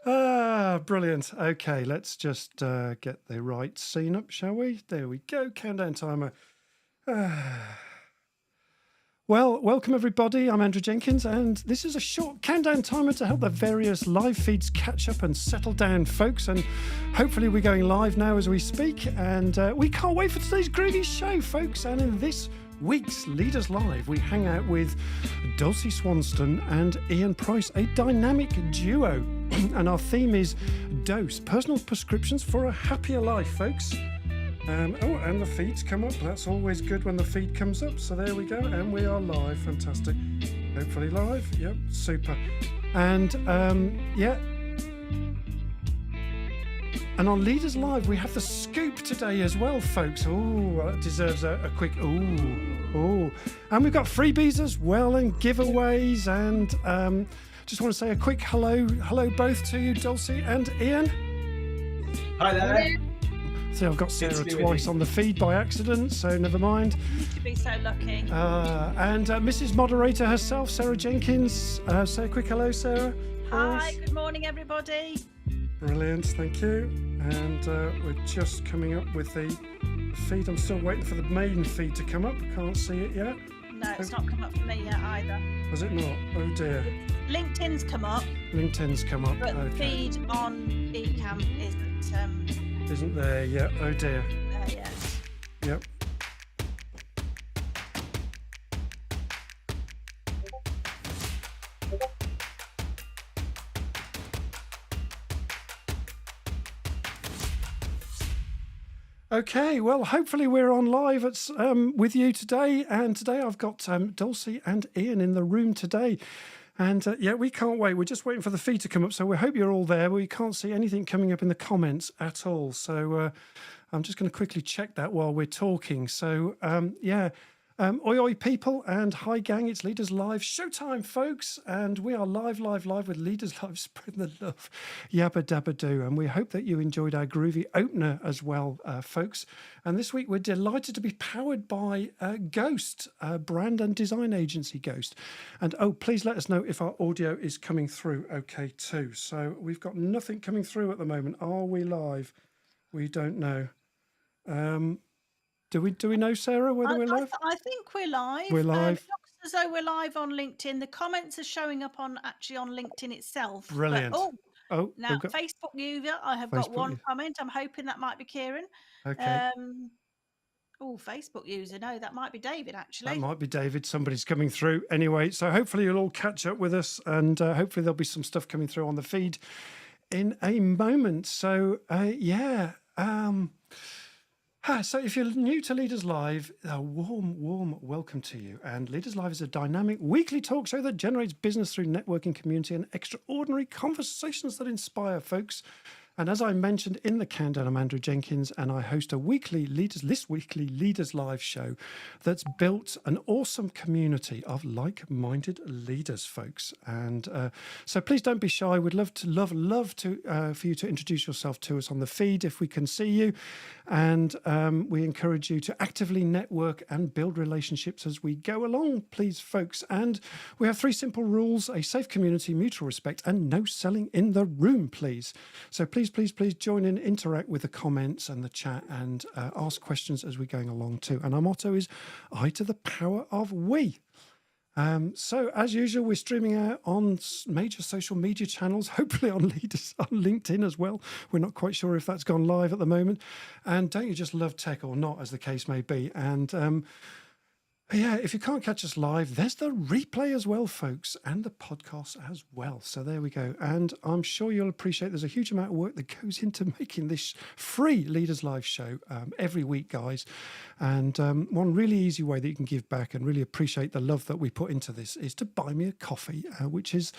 Brilliant. Okay, let's just get the right scene up, shall we? There we go. Countdown timer. Well, welcome everybody. I'm Andrew Jenkins, and this is a short countdown timer to help the various live feeds catch up and settle down, folks. And hopefully we're going live now as we speak. And we can't wait for today's groovy show, folks. And in this week's Leaders Live, we hang out with Dulcie Swanston and Iain Price, a dynamic duo. And our theme is Dose, personal prescriptions for a happier life, folks. And the feeds come up. That's always good when the feed comes up. So there we go. And we are live. Fantastic. Hopefully live. Yep. Super. And yeah. And on Leaders Live, we have the scoop today as well, folks. Oh, that deserves a quick oh. And we've got freebies as well and giveaways. And just want to say a quick hello both to you, Dulcie and Iain. Hi there. See, I've got Sarah twice on the feed by accident, so never mind. You should be so lucky. And Mrs. Moderator herself, Sarah Jenkins. Say a quick hello, Sarah. Hi, good morning, everybody. Brilliant, thank you. And we're just coming up with the feed. I'm still waiting for the main feed to come up. Can't see it yet. No, it's not come up for me yet either. Has it not? Oh dear. LinkedIn's come up. LinkedIn's come up. But the okay. feed on Ecamm Isn't there yet? Oh dear. Yet. Yep. Okay, well, hopefully we're on live with you today. And today I've got Dulcie and Iain in the room today. And yeah, we can't wait. We're just waiting for the feed to come up. So we hope you're all there. We can't see anything coming up in the comments at all. So I'm just going to quickly check that while we're talking. So yeah. Oi, oi, people, and hi, gang. It's Leaders Live showtime, folks. And we are live with Leaders Live, spreading the love. Yabba dabba do. And we hope that you enjoyed our groovy opener as well, folks. And this week, we're delighted to be powered by Ghost, brand and design agency Ghost. And oh, please let us know if our audio is coming through okay, too. So we've got nothing coming through at the moment. Are we live? We don't know. Do we know, Sarah, whether we're live? I think we're live. We're live. It looks as though we're live on LinkedIn. The comments are showing up on LinkedIn itself. Brilliant. But, now, Facebook user, I have got one comment. I'm hoping that might be Kieran. Okay. Facebook user. No, that might be David, actually. That might be David. Somebody's coming through. Anyway, so hopefully you'll all catch up with us, and hopefully there'll be some stuff coming through on the feed in a moment. So, yeah. So if you're new to Leaders Live, a warm welcome to you. And Leaders Live is a dynamic weekly talk show that generates business through networking, community, and extraordinary conversations that inspire, folks. And as I mentioned in the countdown, I'm Andrew Jenkins, and I host this weekly Leaders Live show that's built an awesome community of like-minded leaders, folks. And so please don't be shy. We'd love to for you to introduce yourself to us on the feed if we can see you. And we encourage you to actively network and build relationships as we go along, please, folks. And we have 3 simple rules: a safe community, mutual respect, and no selling in the room, please. So please join in, interact with the comments and the chat, and ask questions as we're going along too. And our motto is I to the power of we. So as usual, we're streaming out on major social media channels, hopefully on LinkedIn as well. We're not quite sure if that's gone live at the moment. And don't you just love tech, or not, as the case may be? And yeah, if you can't catch us live, there's the replay as well, folks, and the podcast as well. So there we go. And I'm sure you'll appreciate there's a huge amount of work that goes into making this free Leaders Live show every week, guys. And one really easy way that you can give back and really appreciate the love that we put into this is to buy me a coffee, which is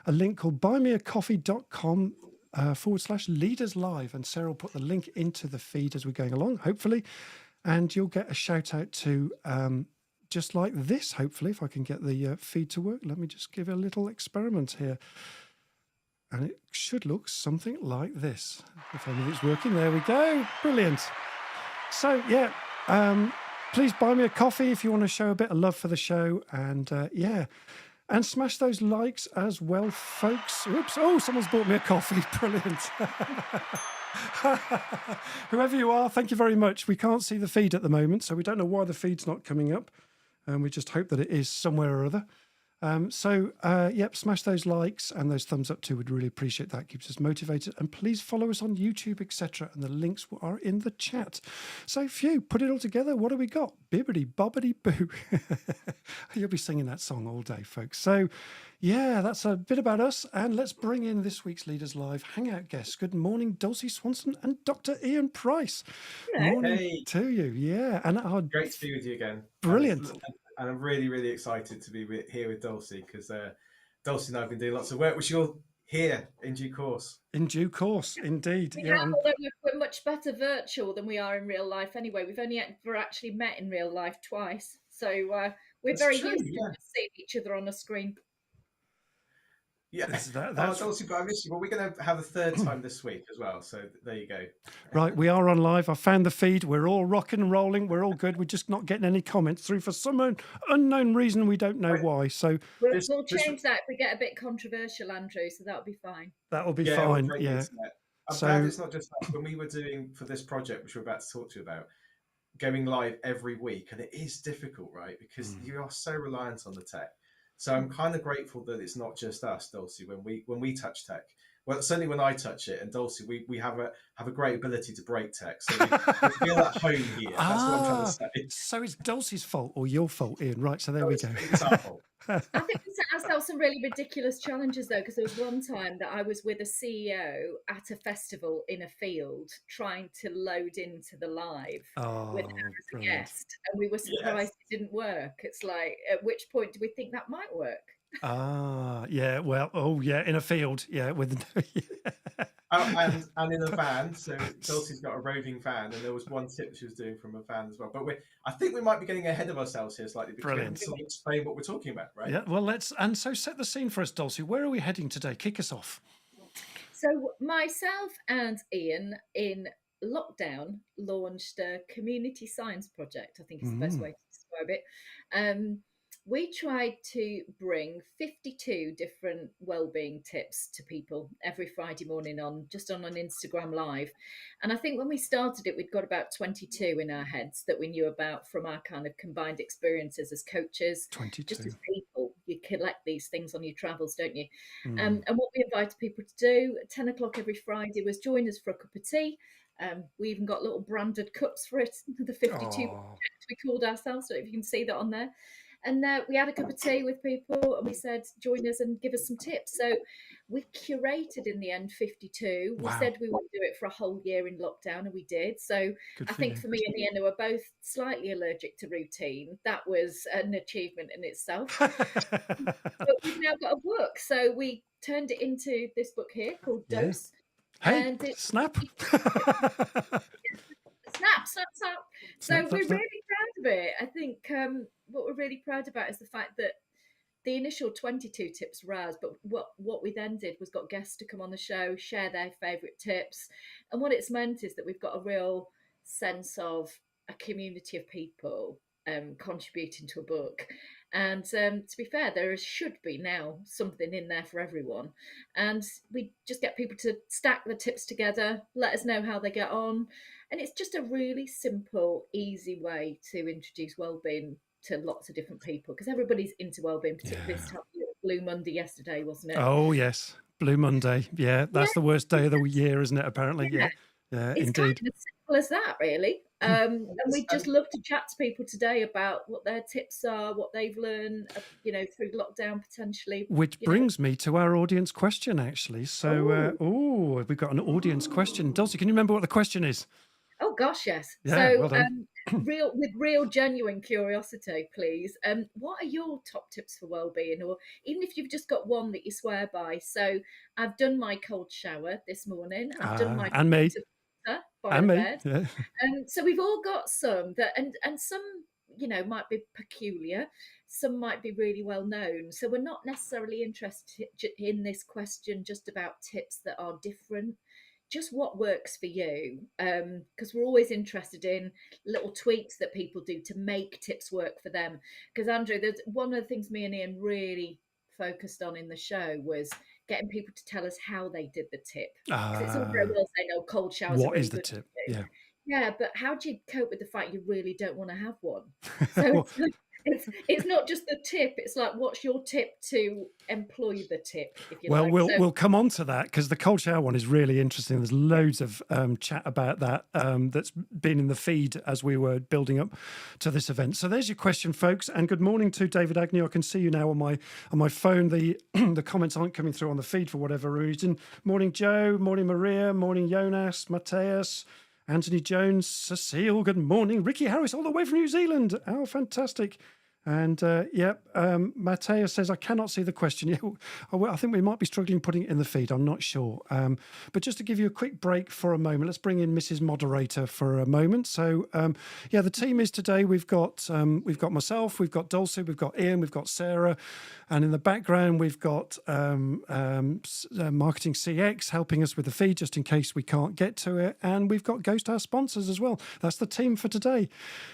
a link called buymeacoffee.com /Leaders Live. And Sarah will put the link into the feed as we're going along, hopefully. And you'll get a shout out to just like this, hopefully, if I can get the feed to work. Let me just give it a little experiment here. And it should look something like this. If only it's working. There we go. Brilliant. So, yeah, please buy me a coffee if you want to show a bit of love for the show. And, yeah. And smash those likes as well, folks. Oops. Oh, someone's bought me a coffee. Brilliant. Whoever you are, thank you very much. We can't see the feed at the moment, so we don't know why the feed's not coming up. And we just hope that it is somewhere or other. Yep, smash those likes and those thumbs up too. We'd really appreciate that. Keeps us motivated. And please follow us on YouTube, etc. And the links are in the chat. So, phew, put it all together. What do we got? Bibbidi bobbidi boo. You'll be singing that song all day, folks. So, yeah, that's a bit about us. And let's bring in this week's Leaders Live Hangout guests. Good morning, Dulcie Swanson and Dr. Iain Price. Hello. Morning to you. Yeah, and our Great to be with you again. Brilliant. And I'm really, really excited to be here with Dulcie because Dulcie and I have been doing lots of work, which you'll hear in due course. In due course, indeed. Yeah, although we're much better virtual than we are in real life anyway. We've only ever actually met in real life twice. So we're That's very true, used to yeah. seeing each other on a screen. Yeah, that's Dulcie, but I miss you. But we're going to have a third time this week as well. So there you go. Right, we are on live. I found the feed. We're all rocking and rolling. We're all good. We're just not getting any comments through for some unknown reason. We don't know why. So We'll change that if we get a bit controversial, Andrew. So that'll be fine. That'll be fine. Yeah. I'm glad it's not just that. When we were doing for this project, which we're about to talk to you about, going live every week, and it is difficult, right? Because you are so reliant on the tech. So I'm kind of grateful that it's not just us, Dulcie, when we touch tech. Well, certainly when I touch it, and Dulcie, we have a great ability to break tech. So we feel at home here. That's what I'm trying to say. So it's Dulcie's fault or your fault, Iain. Right, so there we go. It's our fault. I think we set ourselves some really ridiculous challenges though, because there was one time that I was with a CEO at a festival in a field trying to load into the live with her as a guest, and we were surprised it didn't work. It's like, at which point do we think that might work? Yeah, well, in a field, with and in a van. So Dulcie's got a roving van, and there was one tip she was doing from a van as well. But I think we might be getting ahead of ourselves here slightly. Brilliant. We explain what we're talking about, right? Yeah. Well, so set the scene for us, Dulcie. Where are we heading today? Kick us off. So myself and Iain in lockdown launched a community science project. I think is the best way to describe it. We tried to bring 52 different wellbeing tips to people every Friday morning on an Instagram live. And I think when we started it, we'd got about 22 in our heads that we knew about from our kind of combined experiences as coaches. 22. Just as people, you collect these things on your travels, don't you? And what we invited people to do at 10 o'clock every Friday was join us for a cup of tea. We even got little branded cups for it, the 52 project we called ourselves. So if you can see that on there. And we had a cup of tea with people and we said, join us and give us some tips. So we curated in the end 52. We said we would do it for a whole year in lockdown, and we did. So I think for me and Iain, who are both slightly allergic to routine, that was an achievement in itself. But we've now got a book. So we turned it into this book here called Dose. Hey, and snap. Snap. So we're really proud of it. I think what we're really proud about is the fact that the initial 22 tips were ours, but what we then did was got guests to come on the show, share their favourite tips. And what it's meant is that we've got a real sense of a community of people contributing to a book. And to be fair, there should be now something in there for everyone. And we just get people to stack the tips together, let us know how they get on. And it's just a really simple, easy way to introduce wellbeing to lots of different people, because everybody's into wellbeing, particularly this time of year. Blue Monday yesterday, wasn't it? Oh, yes. Blue Monday. Yeah, that's the worst day of the year, isn't it, apparently? Yeah, it's indeed. kind of as simple as that, really. And we just love to chat to people today about what their tips are, what they've learned, through lockdown potentially. Which brings me to our audience question, actually. So, we've got an audience question. Dulcie, can you remember what the question is? Oh gosh, yes. Yeah, So, well done. real genuine curiosity, please. What are your top tips for wellbeing, or even if you've just got one that you swear by? So, I've done my cold shower this morning. I've done my and me. By and the me. bed. Yeah. So we've all got some that, and some might be peculiar. Some might be really well known. So we're not necessarily interested in this question just about tips that are different. Just what works for you, because we're always interested in little tweaks that people do to make tips work for them. Because Andrew, there's one of the things me and Iain really focused on in the show was getting people to tell us how they did the tip. Because it's all very well saying, "Oh, cold showers are What really is the good tip? for you." Yeah. Yeah, but how do you cope with the fact you really don't want to have one? So it's not just the tip. It's like, what's your tip to employ the tip, if you Well, like? we'll come on to that because the cold shower one is really interesting. There's loads of chat about that that's been in the feed as we were building up to this event. So there's your question, folks. And good morning to David Agnew. I can see you now on my phone. The the comments aren't coming through on the feed for whatever reason. Morning, Joe. Morning, Maria. Morning, Jonas. Mateus. Anthony Jones, Cecile, good morning. Ricky Harris, all the way from New Zealand. Oh, fantastic. And Matteo says, I cannot see the question. Yeah, I think we might be struggling putting it in the feed. I'm not sure. But just to give you a quick break for a moment, let's bring in Mrs. Moderator for a moment. So, the team is today. We've got myself, we've got Dulcie, we've got Ian, we've got Sarah. And in the background, we've got Marketing CX helping us with the feed, just in case we can't get to it. And we've got Ghost, our sponsors as well. That's the team for today.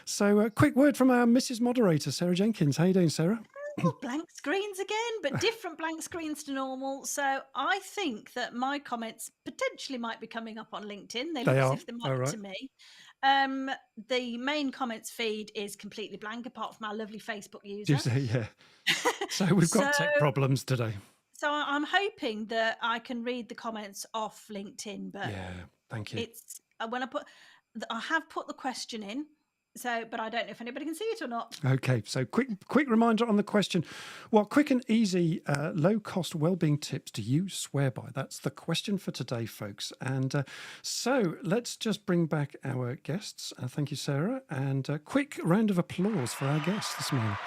So a quick word from our Mrs. Moderator, Sarah Jenkins. How you doing, Sarah? Oh, blank screens again, but different blank screens to normal. So I think that my comments potentially might be coming up on LinkedIn. They look as if they might to me. The main comments feed is completely blank, apart from our lovely Facebook user. Yeah. So we've got tech problems today. So I'm hoping that I can read the comments off LinkedIn, but yeah, thank you. It's when I have put the question in. So, but I don't know if anybody can see it or not. Okay, so quick reminder on the question. What quick and easy, low-cost wellbeing tips do you swear by? That's the question for today, folks. And so let's just bring back our guests. Thank you, Sarah. And a quick round of applause for our guests this morning.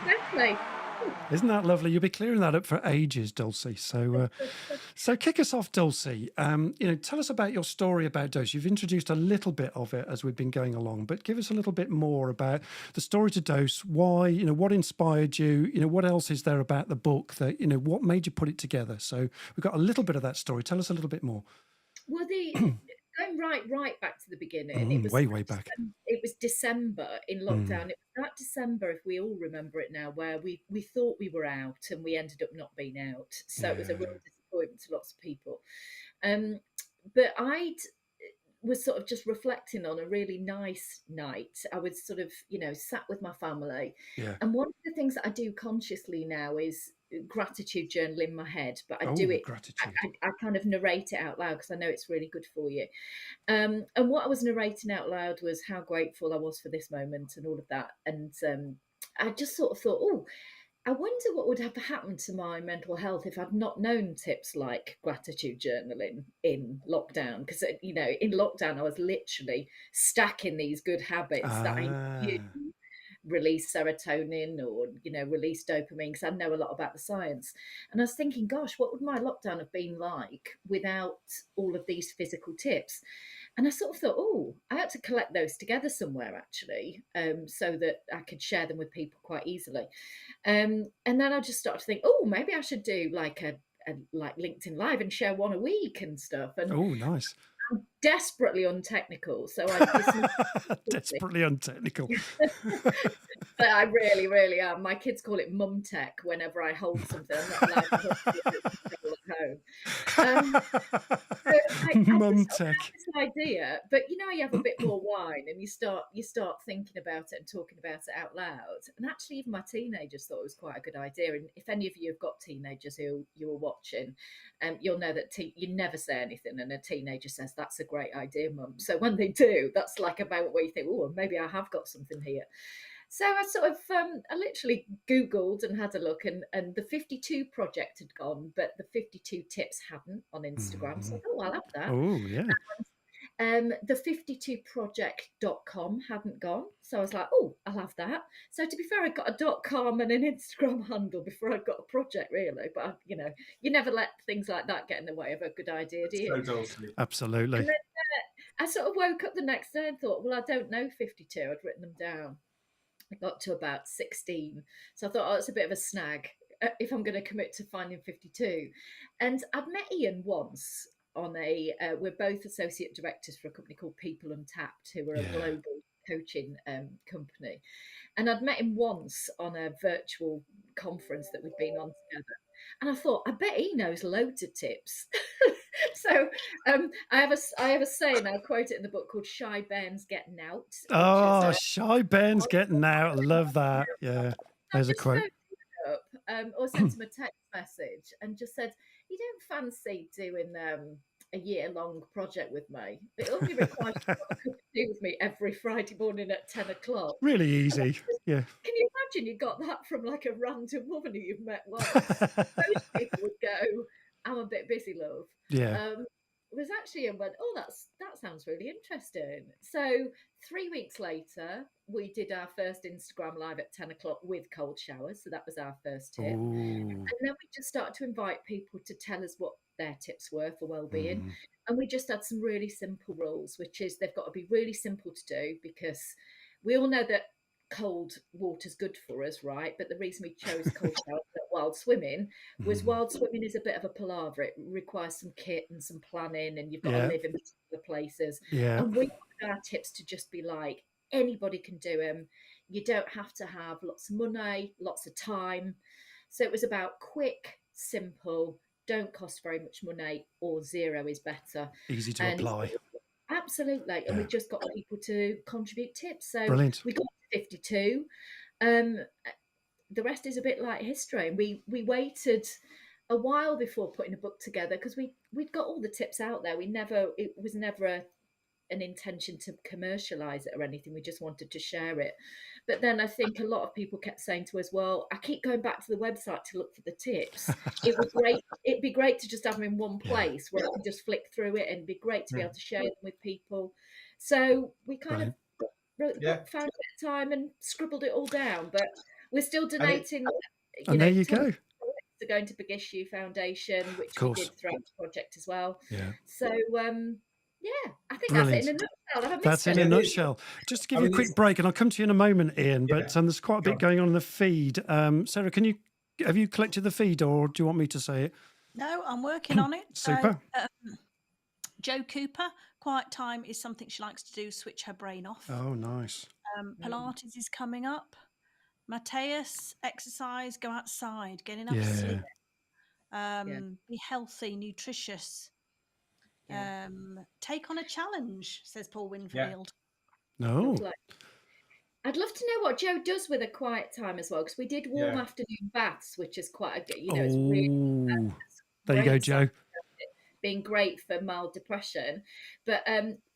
Exactly. Isn't that lovely? You'll be clearing that up for ages, Dulcie. So, so kick us off, Dulcie. Tell us about your story about dose. You've introduced a little bit of it as we've been going along, but give us a little bit more about the story to dose. Why? What inspired you? What else is there about the book that what made you put it together? So we've got a little bit of that story. Tell us a little bit more. Well, going right back to the beginning, it was way back. It was December in lockdown. It was that December, if we all remember it now, where we thought we were out and we ended up not being out. So it was a real disappointment to lots of people. But I was sort of just reflecting on a really nice night. I was sort of, sat with my family. Yeah. And one of the things that I do consciously now is gratitude journal in my head, but I do it. Gratitude. I kind of narrate it out loud because I know it's really good for you. And what I was narrating out loud was how grateful I was for this moment and all of that. And I just sort of thought, oh, I wonder what would have happened to my mental health if I'd not known tips like gratitude journaling in lockdown. Because, in lockdown, I was literally stacking these good habits that I knew release serotonin or, release dopamine, because I know a lot about the science. And I was thinking, gosh, what would my lockdown have been like without all of these physical tips? And I sort of thought, oh, I had to collect those together somewhere, actually, so that I could share them with people quite easily. And then I just started to think, oh, maybe I should do like a like LinkedIn Live and share one a week and stuff. And oh, nice. I'm desperately untechnical, so I desperately untechnical. But I really, really am. My kids call it mum tech whenever I hold something. I'm not allowed to hold it at home. Mum tech. This idea, but you have a bit more wine and you start thinking about it and talking about it out loud. And actually, even my teenagers thought it was quite a good idea. And if any of you have got teenagers who you are watching, you'll know that you never say anything, and a teenager says, "That's a great idea, Mum." So when they do, that's like a moment where you think, "Oh, maybe I have got something here." So I sort of, I literally Googled and had a look, and the 52 project had gone, but the 52 tips hadn't on Instagram. So I thought, I'll have that. Oh, yeah. The 52project.com hadn't gone. So I was like, oh, I'll have that. So to be fair, I got a .com and an Instagram handle before I got a project, really. But, you never let things like that get in the way of a good idea, do you? So absolutely. And then, I sort of woke up the next day and thought, well, I don't know 52. I'd written them down. I got to about 16. So I thought, it's a bit of a snag if I'm going to commit to finding 52. And I'd met Ian once on we're both associate directors for a company called People Untapped, who are a global coaching company. And I'd met him once on a virtual conference that we'd been on together. And I thought, I bet he knows loads of tips. So I have a saying, I'll quote it in the book, called "Shy Bairns Getting Out." Oh, Shy Bairns Getting Out. I love that. Yeah, there's a quote. Up, or sent him a text message and just said, "You don't fancy doing a year-long project with me? It only requires you to have a cup of tea with me every Friday morning at 10 o'clock." Really easy. Yeah. Can you imagine you got that from like a random woman who you've met once? Most people would go, "I'm a bit busy, love." Yeah. Was actually and went, "Oh, that sounds really interesting." So 3 weeks later, we did our first Instagram live at 10 o'clock with cold showers. So that was our first tip. Ooh. And then we just started to invite people to tell us what their tips were for well-being. And we just had some really simple rules, which is they've got to be really simple to do, because we all know that cold water's good for us, right? But the reason we chose cold showers while swimming was wild swimming is a bit of a palaver. It requires some kit and some planning, and you've got to live in particular places. Yeah. And we want our tips to just be like, anybody can do them. You don't have to have lots of money, lots of time. So it was about quick, simple, don't cost very much money, or zero is better. Easy to apply. Absolutely. And we just got people to contribute tips. So Brilliant. we got to 52. The rest is a bit like history. And we waited a while before putting a book together, because we'd got all the tips out there. It was never an intention to commercialize it or anything. We just wanted to share it. But then I think a lot of people kept saying to us, "Well, I keep going back to the website to look for the tips. It'd be great to just have them in one place where I can just flick through it, and it'd be great to be able to share them with people." So we kind of wrote the book, found a bit of time and scribbled it all down. But we're still donating. And there you go. They're going to Big Issue Foundation, which we did throughout the project as well. Yeah. So yeah, I think that's it in a nutshell. That's in a nutshell. Just to give you a quick break, and I'll come to you in a moment, Iain, but there's quite a bit going on in the feed. Sarah, have you collected the feed, or do you want me to say it? No, I'm working on it. Super. Jo Cooper, quiet time is something she likes to do, switch her brain off. Oh, nice. Pilates is coming up. Matthias, exercise, go outside, get enough sleep. Be healthy, nutritious. Take on a challenge, says Paul Winfield. No. I'd love to know what Jo does with a quiet time as well, because we did warm afternoon baths, which is quite a, it's really there you go, Jo. Being great for mild depression. But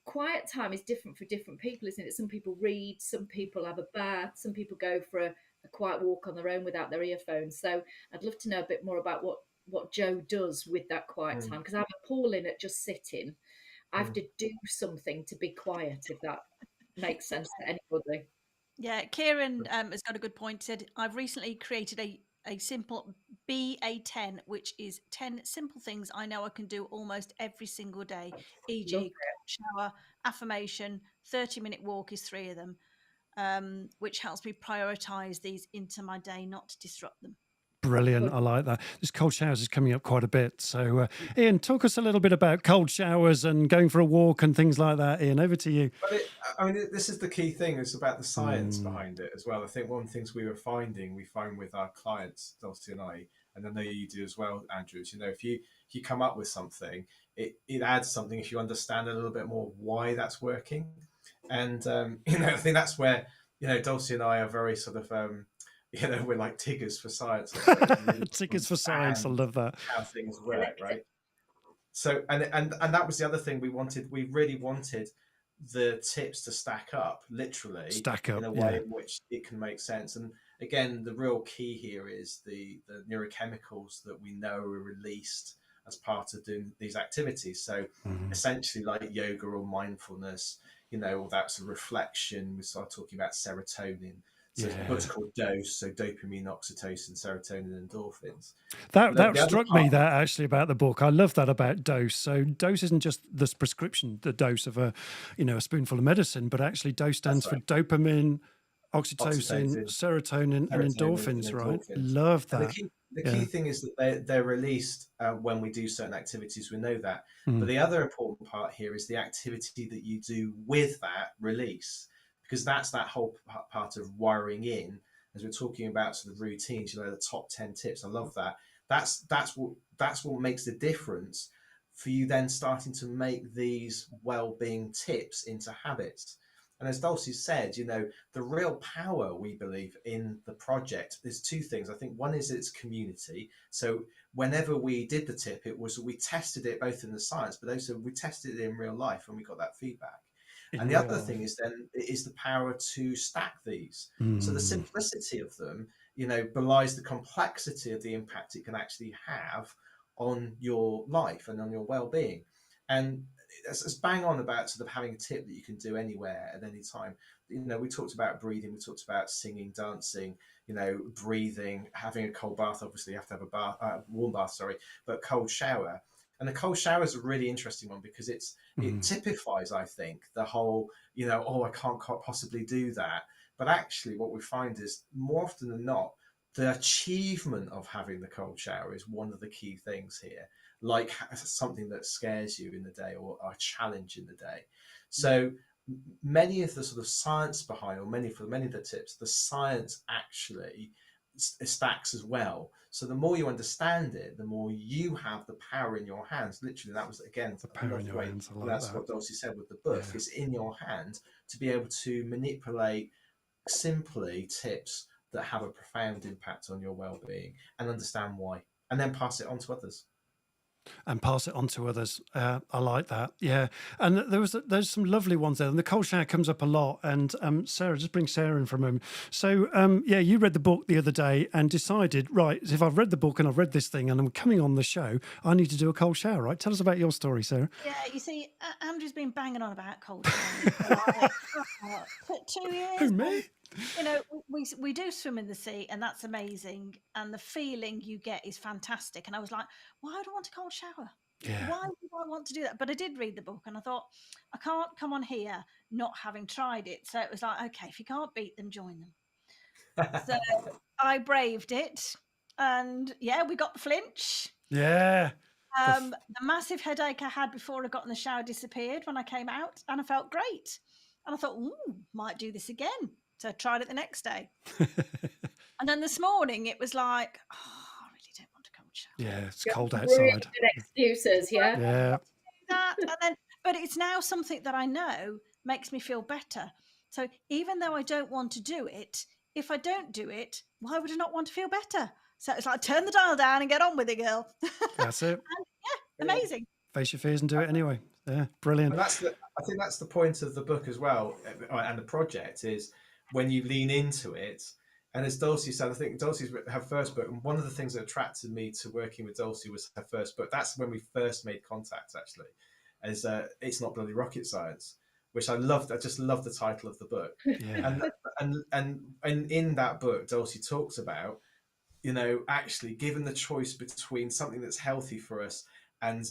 quiet time is different for different people, isn't it? Some people read, some people have a bath, some people go for a quiet walk on their own without their earphones. So I'd love to know a bit more about what Jo does with that quiet time, because I'm appalling at just sitting. I have to do something to be quiet, if that makes sense to anybody. Yeah, Kieran has got a good point. Said, I've recently created a simple BA10, which is 10 simple things I know I can do almost every single day, e.g. shower, affirmation, 30-minute walk is 3 of them, which helps me prioritize these into my day, not to disrupt them. Brilliant. I like that. This cold showers is coming up quite a bit. So, Iain, talk us a little bit about cold showers and going for a walk and things like that. Iain, over to you. This is the key thing. It's about the science behind it as well. I think one of the things we find with our clients, Dulcie and I know you do as well, Andrew, is, if you come up with something, it adds something if you understand a little bit more why that's working. And, I think that's where, Dulcie and I are very sort of, we're like Tiggers for science. Tiggers for science. I love that. How things work, right? So, and that was the other thing we wanted. We really wanted the tips to stack up, literally, in a way in which it can make sense. And again, the real key here is the neurochemicals that we know are released as part of doing these activities. So essentially like yoga or mindfulness, all that sort of reflection. We start talking about serotonin. So the book's called Dose, so dopamine, oxytocin, serotonin, and endorphins. That struck me, that actually, about the book. I love that about dose. So dose isn't just the prescription, the dose of a spoonful of medicine, but actually dose stands for dopamine, oxytocin, serotonin, and endorphins, right? Love that. The key thing is that they're released when we do certain activities. We know that. But the other important part here is the activity that you do with that release. because that's that whole part of wiring in, as we're talking about sort of routines, the top 10 tips. I love that. That's what makes the difference for you then starting to make these well-being tips into habits. And as Dulcie said, the real power we believe in the project, there's two things. I think one is its community. So whenever we did the tip, we tested it both in the science, but also we tested it in real life and we got that feedback. And the other thing is then is the power to stack these. So the simplicity of them, belies the complexity of the impact it can actually have on your life and on your well-being. And it's bang on about sort of having a tip that you can do anywhere at any time. We talked about breathing, we talked about singing, dancing, breathing, having a cold bath. Obviously you have to have a warm bath, but cold shower. And the cold shower is a really interesting one because it typifies, I think, the whole, I can't possibly do that. But actually what we find is more often than not, the achievement of having the cold shower is one of the key things here, like something that scares you in the day or a challenge in the day. So many of the sort of science behind, or many of the tips, the science actually stacks as well. So the more you understand it, the more you have the power in your hands. Literally, that was again the power in your hands. That's what Dulcie said with the book. It's in your hand to be able to manipulate simply tips that have a profound impact on your well-being and understand why, and then pass it on to others. I like that. Yeah. And there's some lovely ones there. And the cold shower comes up a lot. And Sarah, just bring Sarah in for a moment. So, you read the book the other day and decided, right, if I've read the book and I've read this thing and I'm coming on the show, I need to do a cold shower, right? Tell us about your story, Sarah. Yeah, you see, Andrew's been banging on about cold showers for 2 years. Who, me? We do swim in the sea, and that's amazing. And the feeling you get is fantastic. And I was like, why do I want a cold shower? Yeah. Why do I want to do that? But I did read the book, and I thought, I can't come on here not having tried it. So it was like, okay, if you can't beat them, join them. So I braved it, and we got the flinch. Yeah. The massive headache I had before I got in the shower disappeared when I came out, and I felt great. And I thought, might do this again. So I tried it the next day. And then this morning it was like, I really don't want a cold shower. Yeah, it's cold outside. Really good excuses, yeah. Yeah. But it's now something that I know makes me feel better. So even though I don't want to do it, if I don't do it, why would I not want to feel better? So it's like, turn the dial down and get on with it, girl. That's it. And, amazing. Face your fears and do it anyway. Yeah, brilliant. And I think that's the point of the book as well, and the project is when you lean into it. And as Dulcie said, I think Dulcie's her first book, and one of the things that attracted me to working with Dulcie was her first book. That's when we first made contact, actually, as It's Not Bloody Rocket Science, which I loved. I just loved the title of the book. Yeah. And in that book, Dulcie talks about, actually given the choice between something that's healthy for us and,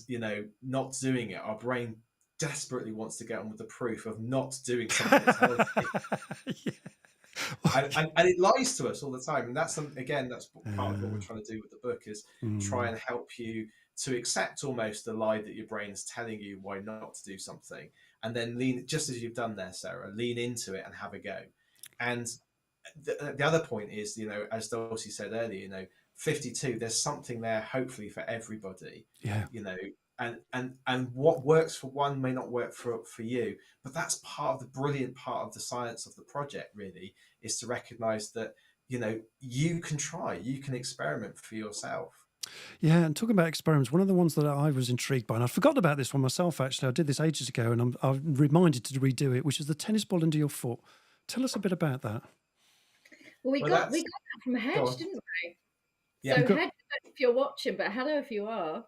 not doing it, our brain desperately wants to get on with the proof of not doing something that's healthy. And it lies to us all the time. And that's that's part of what we're trying to do with the book is try and help you to accept almost the lie that your brain is telling you why not to do something. And then lean, just as you've done there, Sarah, lean into it and have a go. And the other point is, as Dulcie said earlier, 52, there's something there, hopefully, for everybody. Yeah. And what works for one may not work for you, but that's part of the brilliant part of the science of the project, really, is to recognize that, you can try, you can experiment for yourself. Yeah, and talking about experiments, one of the ones that I was intrigued by, and I forgot about this one myself, actually. I did this ages ago, and I'm reminded to redo it, which is the tennis ball under your foot. Tell us a bit about that. Well, we got that from Hedge, didn't we? Yeah. So Hedge, I don't know if you're watching, but hello if you are.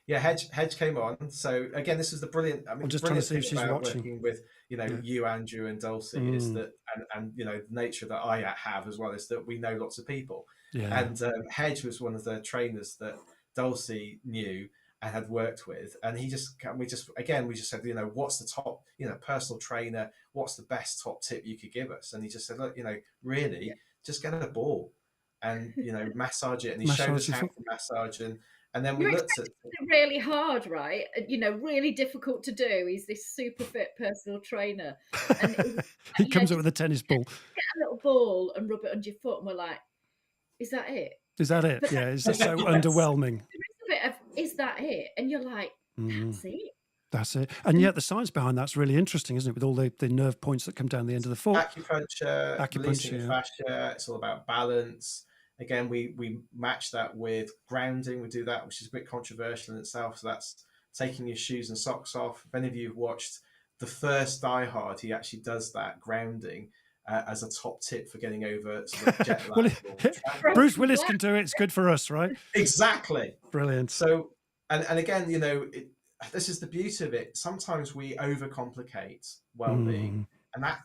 Yeah, Hedge came on. So again, this is the brilliant. I mean, I'm just trying to see if she's watching. Working with you, Andrew, and Dulcie is that, and the nature that I have as well is that we know lots of people. Yeah. And Hedge was one of the trainers that Dulcie knew and had worked with, and we just said, what's the top, personal trainer? What's the best top tip you could give us? And he just said, look, really, just get a ball and massage it. And he showed us how to massage And then we You're looked at expecting something really hard, right? You know, really difficult to do. He's this super fit personal trainer, and he you know, comes up just with a tennis ball. get a little ball and rub it under your foot, and we're like, is that it? Is that it? But Yeah, it's just so Yes. underwhelming. the rest of it is that it? And you're like, that's it. That's it. And yet the science behind that's really interesting, isn't it? With all the nerve points that come down the end of the foot. Acupuncture, releasing the fascia. It's all about balance. Again, we match that with grounding. We do that, which is a bit controversial in itself. So that's taking your shoes and socks off. If any of you have watched the first Die Hard, he actually does that grounding as a top tip for getting over sort of jet lag. Bruce Willis can do it. It's good for us, right? Exactly. Brilliant. So, and again, you know, this is the beauty of it. Sometimes we overcomplicate well-being, and that,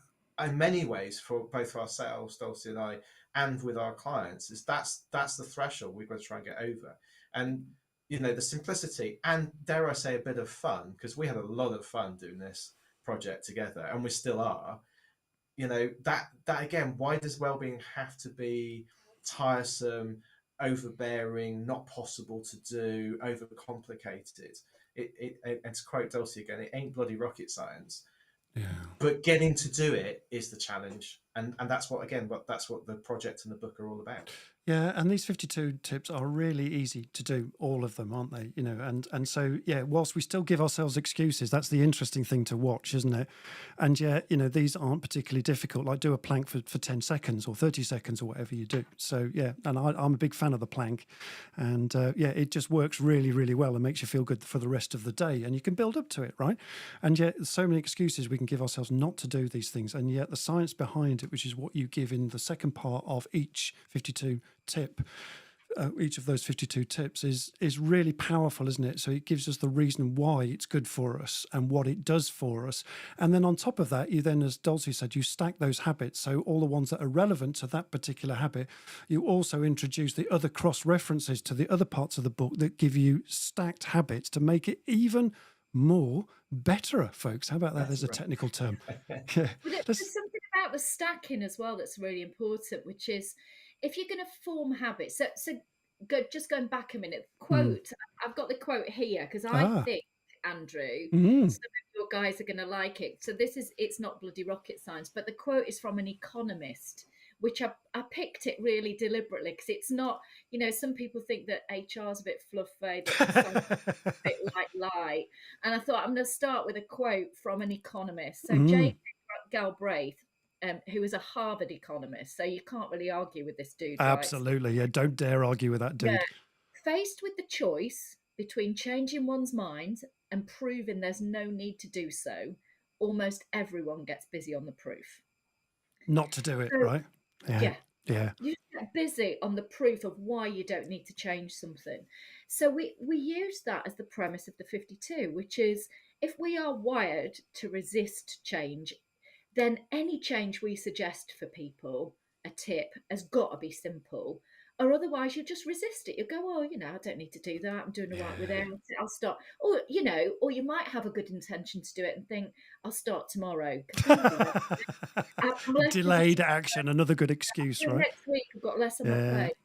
in many ways, for both ourselves, Dulcie and I, and with our clients, is that's the threshold we've got to try and get over. And you know, the simplicity and, dare I say, a bit of fun, because we had a lot of fun doing this project together, and we still are. You know, that again, why does well-being have to be tiresome, overbearing, not possible to do, overcomplicated? And to quote Dulcie again, it ain't bloody rocket science. Yeah. But getting to do it is the challenge, and that's what the project and the book are all about. Yeah, and these 52 tips are really easy to do, all of them, aren't they? You know, and so yeah, whilst we still give ourselves excuses, that's the interesting thing to watch, isn't it? And yet, you know, these aren't particularly difficult. Like do a plank for 10 seconds or 30 seconds or whatever you do. So yeah, and I'm a big fan of the plank, and yeah, it just works really, really well and makes you feel good for the rest of the day, and you can build up to it, right? And yet, there's so many excuses we can give ourselves not to do these things, and yet the science behind it, which is what you give in the second part of each 52 tip, each of those 52 tips is really powerful, isn't it? So it gives us the reason why it's good for us and what it does for us. And then on top of that, you then, as Dulcie said, you stack those habits. So all the ones that are relevant to that particular habit, you also introduce the other cross references to the other parts of the book that give you stacked habits to make it even more better, folks. How about that? There's a technical term. Yeah. There's something about the stacking as well that's really important, which is if you're going to form habits. So just going back a minute, quote. I've got the quote here because I think, Andrew, some of your guys are going to like it. So it's not bloody rocket science, but the quote is from an economist, which I picked it really deliberately because it's not, you know, some people think that HR is a bit fluffy, that a bit light. And I thought I'm going to start with a quote from an economist. So J. Galbraith, who is a Harvard economist, so you can't really argue with this dude. Absolutely, right? Yeah, don't dare argue with that dude. Yeah. Faced with the choice between changing one's mind and proving there's no need to do so, almost everyone gets busy on the proof. Not to do it, right? Yeah. You get busy on the proof of why you don't need to change something. So we use that as the premise of the 52, which is if we are wired to resist change, then any change we suggest for people, a tip, has got to be simple, or otherwise you just resist it. You go, oh, you know, I don't need to do that. I'm doing all right with it. I'll start. Or, you know, or you might have a good intention to do it and think, I'll start tomorrow. Delayed action, another good excuse, right? Next week I've got less on my plate.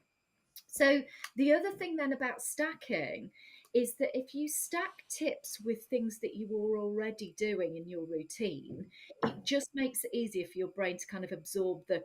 So the other thing then about stacking is that if you stack tips with things that you are already doing in your routine, it just makes it easier for your brain to kind of absorb the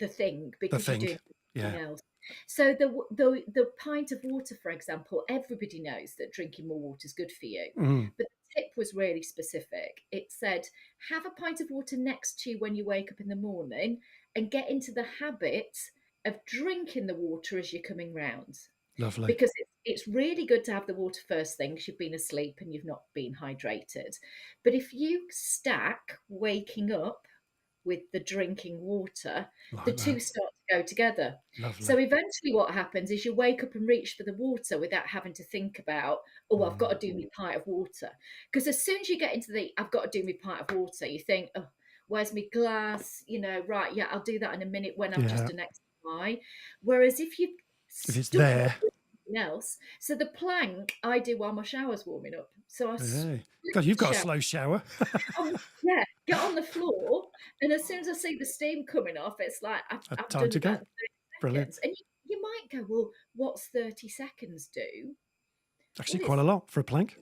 thing because you're doing something else. So the pint of water, for example, everybody knows that drinking more water is good for you. But the tip was really specific. It said, have a pint of water next to you when you wake up in the morning and get into the habit of drinking the water as you're coming round. Lovely. Because it's really good to have the water first thing because you've been asleep and you've not been hydrated. But if you stack waking up with the drinking water, the two start to go together. Lovely. So eventually what happens is you wake up and reach for the water without having to think about, I've got to do my pint of water. Because as soon as you get into I've got to do my pint of water, you think, oh, where's my glass? You know, right, yeah, I'll do that in a minute when I've just done X, Y. Whereas if it's there else, so the plank I do while my shower's warming up. So God, you've got a slow shower. Get on the floor, and as soon as I see the steam coming off, it's like I've time done to go. Brilliant. And you might go, well, what's 30 seconds do? Actually, quite a lot for a plank.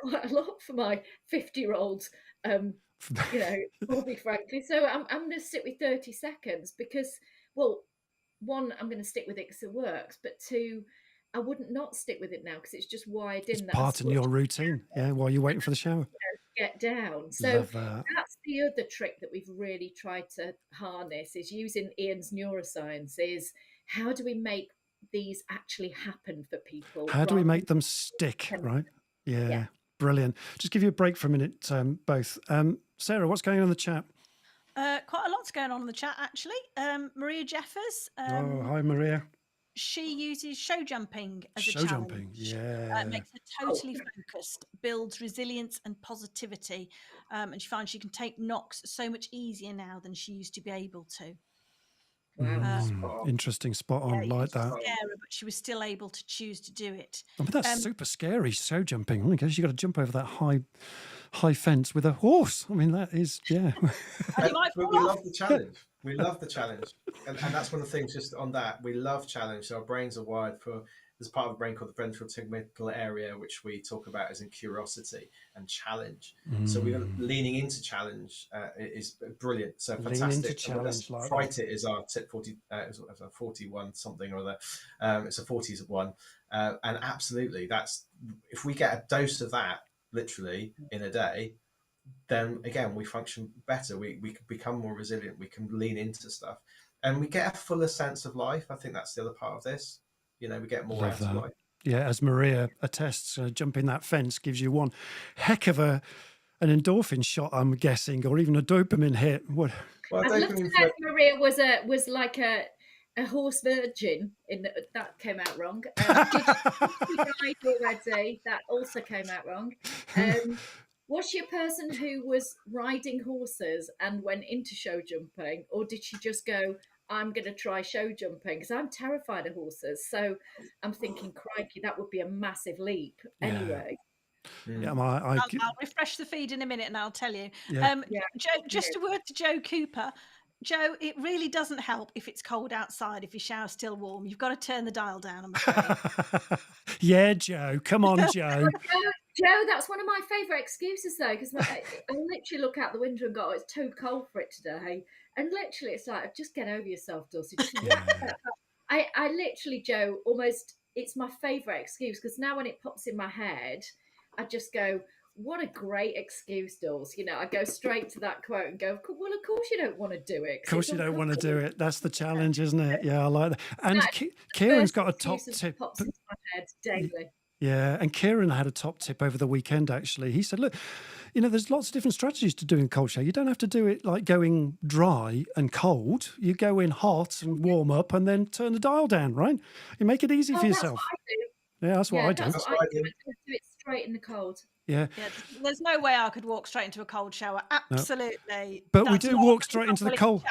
Quite a lot for my 50-year-old, hobby, frankly. So I'm going to stick with 30 seconds because, well, one, I'm going to stick with it because it works, but two, I wouldn't not stick with it now because it's just wired It's in that part in your routine, while you're waiting for the shower. Get down. So Love that. That's the other trick that we've really tried to harness, is using Iain's neuroscience, is how do we make these actually happen for people? How do we make them stick, right? Yeah. Brilliant. Just give you a break for a minute, both. Sarah, what's going on in the chat? Quite a lot's going on in the chat, actually. Maria Jeffers. Hi, Maria. She uses show jumping as a Show challenge. jumping, yeah. Makes her totally focused, builds resilience and positivity, and she finds she can take knocks so much easier now than she used to be able to. Wow. Interesting, spot on, like that. Scare her, but she was still able to choose to do it. I mean, that's super scary, show jumping. Oh my gosh, you got to jump over that high fence with a horse. I mean, that is, yeah. We love the challenge. We love the challenge. And that's one of the things, just on that, we love challenge. So our brains are wired for, there's part of the brain called the ventral tegmental area, which we talk about as in curiosity and challenge. So we're leaning into challenge is brilliant. So fantastic. Lean into challenge, like Fright It is our tip 40, it's a 41 something or other. It's a 40s one. And absolutely, that's, if we get a dose of that literally in a day, then again we function better, we can become more resilient, we can lean into stuff, and we get a fuller sense of life. I think that's the other part of this, we get more out of life. Yeah, as Maria attests, jumping that fence gives you one heck of an endorphin shot, I'm guessing, or even a dopamine hit. What? Well, I'd love to know if Maria was like a horse virgin. That came out wrong. Did you ride already? That also came out wrong. Was she a person who was riding horses and went into show jumping, or did she just go, I'm going to try show jumping? Because I'm terrified of horses. So I'm thinking, crikey, that would be a massive leap anyway. Yeah, I'll refresh the feed in a minute and I'll tell you. Joe, just a word to Joe Cooper. Joe, it really doesn't help if it's cold outside, if your shower's still warm. You've got to turn the dial down, I'm afraid. Yeah, Joe. Come on, Joe. Joe, that's one of my favourite excuses, though, because I literally look out the window and go, it's too cold for it today. And literally, it's like, just get over yourself, Dulcie. I literally, Joe, almost, it's my favourite excuse, because now when it pops in my head, I just go, what a great excuse, Dulce. I go straight to that quote and go, well, of course you don't want to do it. Of course you don't want to do it. That's the challenge, isn't it? Yeah, I like that. And Kieran's got a top tip. Pops into my head daily. Yeah, and Kieran had a top tip over the weekend, actually. He said, look, there's lots of different strategies to doing cold shower. You don't have to do it like going dry and cold. You go in hot and warm up and then turn the dial down, right? You make it easy for yourself. That's what I do. Yeah, that's what I do. I do it straight in the cold. Yeah. There's no way I could walk straight into a cold shower. Absolutely. No. But we do walk straight into the cold.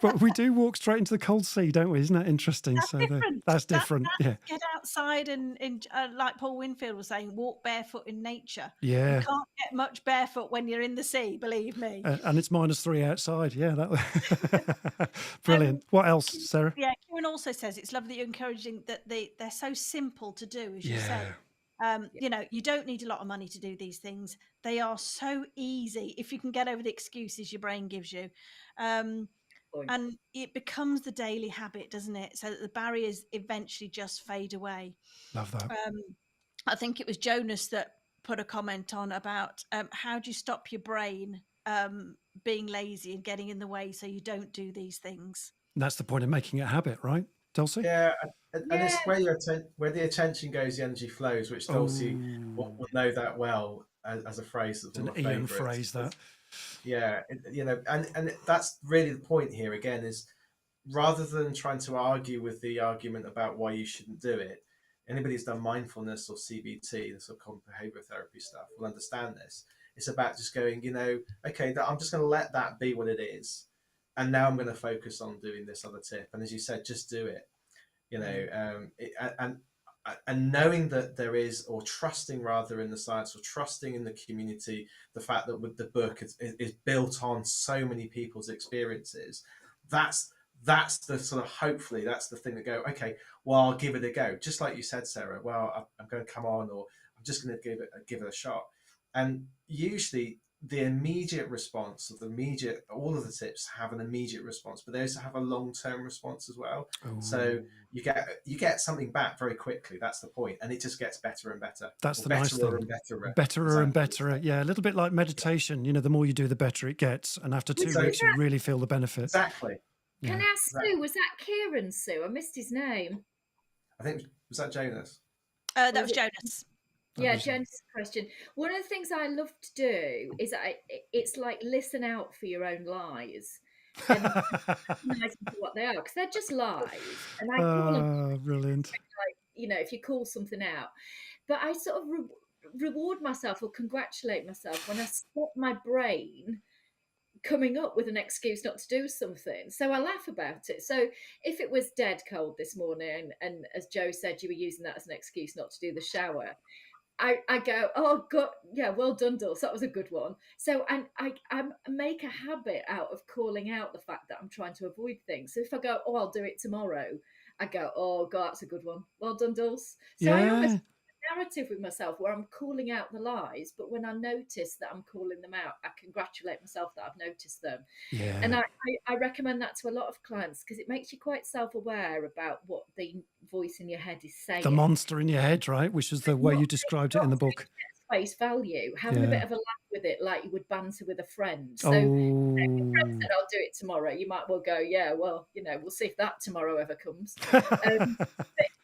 But we do walk straight into the cold sea, don't we? Isn't that interesting? That's different. That's different. Yeah. Get outside and like Paul Winfield was saying, walk barefoot in nature. Yeah. You can't get much barefoot when you're in the sea, believe me. And it's -3 outside. Yeah, brilliant. What else, Sarah? Yeah, Kieran also says it's lovely that you're encouraging that they're so simple to do, as you say. You don't need a lot of money to do these things. They are so easy if you can get over the excuses your brain gives you. And it becomes the daily habit, doesn't it? So that the barriers eventually just fade away. Love that. I think it was Jonas that put a comment on about how do you stop your brain being lazy and getting in the way so you don't do these things. And that's the point of making it a habit, right, Dulcie? Yeah, and it's where the attention goes, the energy flows, which Dulcie will know that well as a phrase. That's an Iain phrase, that. Yeah, and that's really the point here again, is rather than trying to argue with the argument about why you shouldn't do it, anybody who's done mindfulness or CBT, the sort of behavioral therapy stuff, will understand this. It's about just going, okay, I'm just going to let that be what it is. And now I'm going to focus on doing this other tip. And as you said, just do it, and knowing that there is, or trusting rather in the science, or trusting in the community, the fact that with the book is built on so many people's experiences, that's that's the sort of, hopefully that's the thing that go, okay, well, I'll give it a go. Just like you said, Sarah, well, I'm going to come on, or I'm just going to give it a shot. And usually the immediate response, all of the tips have an immediate response, but they also have a long-term response as well. Oh. So you get something back very quickly. That's the point, and it just gets better and better. That's the nice thing. Betterer and betterer. Yeah, a little bit like meditation. The more you do, the better it gets. And after 2 weeks, you really feel the benefit. Exactly. Can I ask Sue? Was that Kieran, Sue? I missed his name. I think, was that Jonas? That was Jonas. Yeah, Jonas' question. One of the things I love to do is it's like listen out for your own lies and recognize what they are, because they're just lies. And I call them brilliant. Like, if you call something out, but I sort of reward myself or congratulate myself when I stop my brain coming up with an excuse not to do something. So I laugh about it. So if it was dead cold this morning, and as Joe said, you were using that as an excuse not to do the shower, I go, oh God, yeah, well done, Dulce. That was a good one. So I make a habit out of calling out the fact that I'm trying to avoid things. So if I go, oh, I'll do it tomorrow, I go, oh God, that's a good one. Well done, Dulce. So I almost narrative with myself where I'm calling out the lies, but when I notice that I'm calling them out, I congratulate myself that I've noticed them. Yeah. And I recommend that to a lot of clients, because it makes you quite self-aware about what the voice in your head is saying. The monster in your head, right? Which is the way you described it in the book. Face value, having a bit of a laugh with it, like you would banter with a friend. So if your friend said, I'll do it tomorrow, you might well go, yeah, well, we'll see if that tomorrow ever comes. But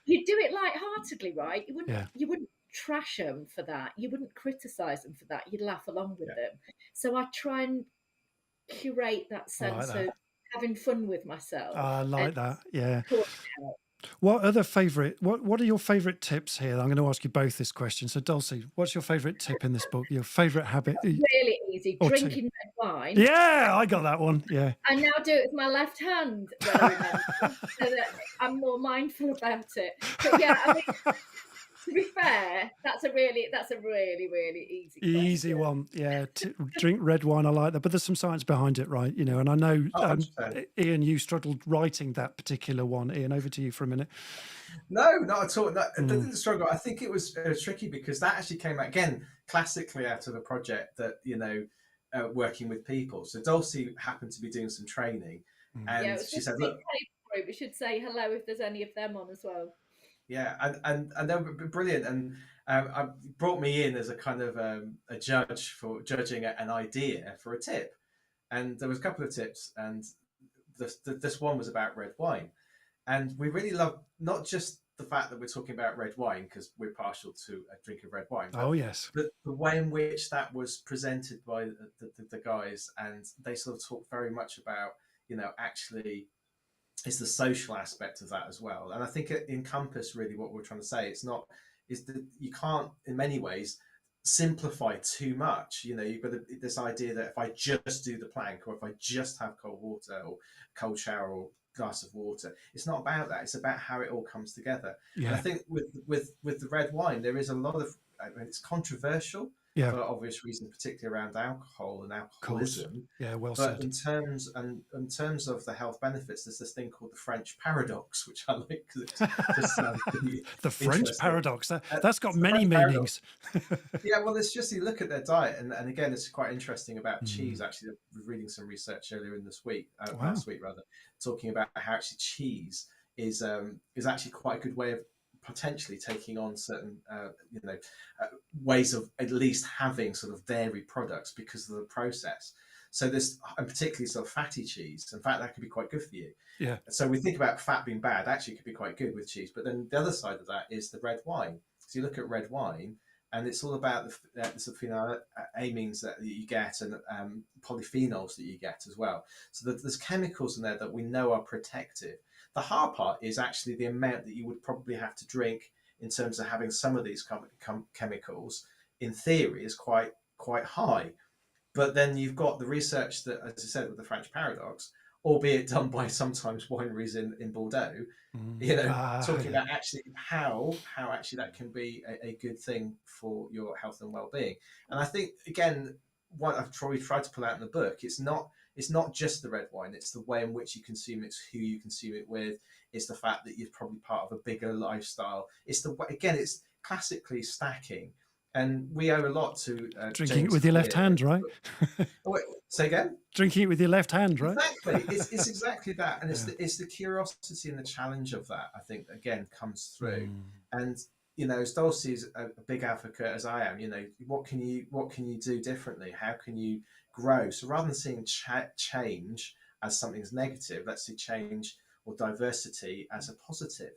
you do it lightheartedly, right? You wouldn't trash them for that. You wouldn't criticize them for that. You'd laugh along with them. So I try and curate that sense of having fun with myself. I like that. Yeah. What other what are your favorite tips here? I'm going to ask you both this question. So Dulcie, what's your favorite tip in this book? Your favorite habit? Really easy. Drinking red wine. Yeah, I got that one. Yeah. I now do it with my left hand when I remember, so that I'm more mindful about it. But yeah, I mean, to be fair, that's a really easy question. Easy one. Yeah. Drink red wine. I like that. But there's some science behind it, right? And I know, Iain, you struggled writing that particular one. Iain, over to you for a minute. No, not at all. I didn't struggle. I think it was tricky because that actually came out, again, classically out of a project that, working with people. So Dulcie happened to be doing some training, and she said, look, we should say hello if there's any of them on as well. Yeah, and they were brilliant, and brought me in as a kind of a judge for judging an idea for a tip, and there was a couple of tips, and this one was about red wine, and we really love not just the fact that we're talking about red wine because we're partial to a drink of red wine. Oh yes, the way in which that was presented by the guys, and they sort of talked very much about actually. It's the social aspect of that as well, and I think it encompassed really what we're trying to say. Is that you can't, in many ways, simplify too much. You've got this idea that if I just do the plank, or if I just have cold water or cold shower or glass of water, it's not about that. It's about how it all comes together. Yeah. And I think with the red wine, there is a lot of, it's controversial. Yeah. For obvious reasons, particularly around alcohol and alcoholism. Yeah, well said. But in terms of the health benefits, there's this thing called the French paradox, which I like because it just sounds really the French paradox. That's got many meanings. Yeah, well, it's just you look at their diet, and again, it's quite interesting about cheese. Actually, I was reading some research earlier in this week, last week rather, talking about how actually cheese is actually quite a good way of potentially taking on certain ways of at least having sort of dairy products because of the process. So this, and particularly sort of fatty cheese, in fact, that could be quite good for you. Yeah. So we think about fat being bad, actually it could be quite good with cheese. But then the other side of that is the red wine. So you look at red wine, and it's all about the sort of amines that you get, and polyphenols that you get as well. So there's chemicals in there that we know are protective. The hard part is actually the amount that you would probably have to drink in terms of having some of these chemicals, in theory, is quite high. But then you've got the research that, as I said, with the French paradox, albeit done by sometimes wineries in Bordeaux, talking about actually how actually that can be a good thing for your health and well-being. And I think, again, what I've tried to pull out in the book, it's not it's not just the red wine, it's the way in which you consume it, it's who you consume it with, it's the fact that you're probably part of a bigger lifestyle, it's the way, again, it's classically stacking. And we owe a lot to drinking James it with your left Clear. hand, right? Oh, wait, say again. Drinking it with your left hand, right? Exactly. It's exactly that, and it's the curiosity and the challenge of that, I think, again, comes through. And as Dulcie is a big advocate as I am, what can you do differently? How can you grow? So rather than seeing change as something's negative, let's see change or diversity as a positive.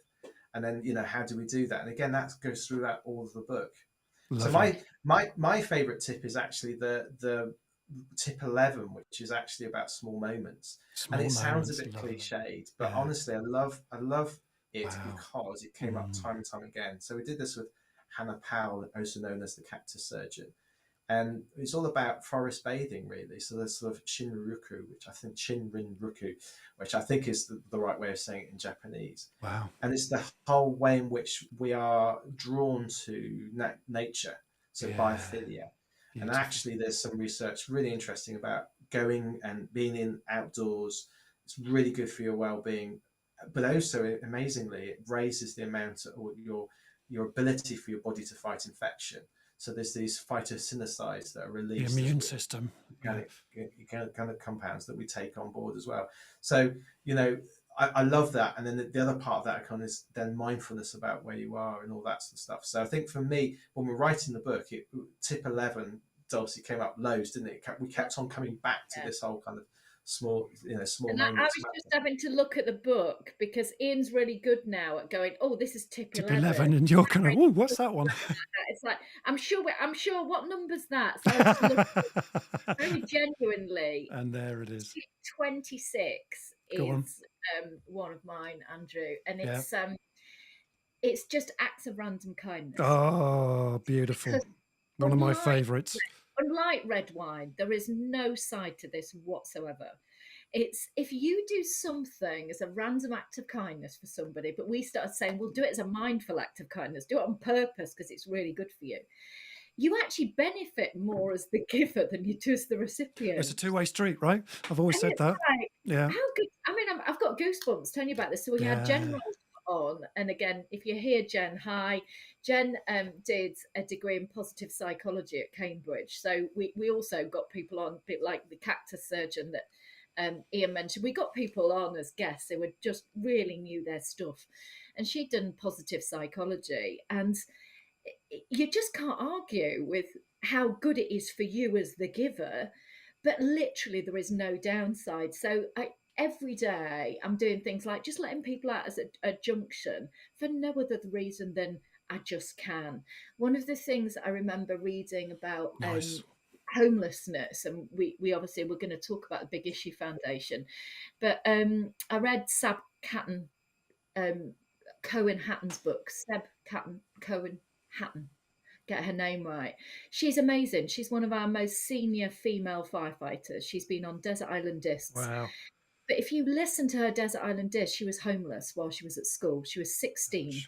And then how do we do that? And again, that goes through that all of the book. Lovely. So my favorite tip is actually the tip 11, which is actually about small moments. And it sounds a bit cliched, but honestly, I love it because it came up time and time again. So we did this with Hannah Powell, also known as the cactus surgeon. And it's all about forest bathing, really. So there's sort of Shinrin-ruku, which I think is the right way of saying it in Japanese. Wow. And it's the whole way in which we are drawn to nature, so biophilia. And actually, there's some research really interesting about going and being in outdoors. It's really good for your well-being, but also, amazingly, it raises the amount of your ability for your body to fight infection. So there's these phytosynthetized that are released. The immune system. Kind of compounds that we take on board as well. So, I love that. And then the other part of that icon is then mindfulness about where you are and all that sort of stuff. So I think for me, when we're writing the book, tip 11, Dulcie, came up loads, didn't it? We kept on coming back to this whole kind of small moments. I was just having to look at the book because Ian's really good now at going, oh, this is tip 11. And you're kind of, oh, what's that one? It's like, I'm sure what number's that? So I just looked very genuinely. And there it is. Tip 26 is one of mine, Andrew. And it's just acts of random kindness. Oh, beautiful. One of my favourites. Unlike red wine, there is no side to this whatsoever. It's if you do something as a random act of kindness for somebody, but we started saying, we'll do it as a mindful act of kindness, do it on purpose because it's really good for you. You actually benefit more as the giver than you do as the recipient. It's a two-way street, right? I've always said that. How good. I mean, I've got goosebumps telling you about this. So we had Jen on, and again, if you're here, Jen, hi. Jen did a degree in positive psychology at Cambridge. So we also got people on, a bit like the cactus surgeon that Iain mentioned. We got people on as guests who were just really knew their stuff. And she'd done positive psychology. And you just can't argue with how good it is for you as the giver, but literally there is no downside. So every day I'm doing things like just letting people out as a junction for no other reason than I just can. One of the things I remember reading about homelessness, and we obviously we're going to talk about the Big Issue Foundation, but I read Seb Catton Cohen Hatton's book, Seb Catton Cohen Hatton, get her name right. She's amazing. She's one of our most senior female firefighters. She's been on Desert Island Discs. Wow. But if you listen to her Desert Island Disc, she was homeless while she was at school. She was 16.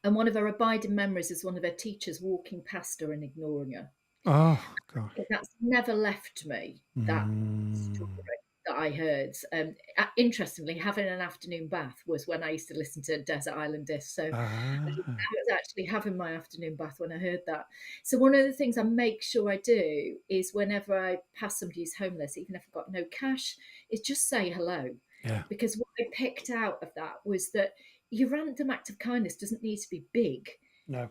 And one of her abiding memories is one of her teachers walking past her and ignoring her. Oh, God. That's never left me, that story that I heard. Interestingly, having an afternoon bath was when I used to listen to Desert Island Disc. So I was actually having my afternoon bath when I heard that. So one of the things I make sure I do is whenever I pass somebody who's homeless, even if I've got no cash, is just say hello. Yeah. Because what I picked out of that was that your random act of kindness doesn't need to be big. No.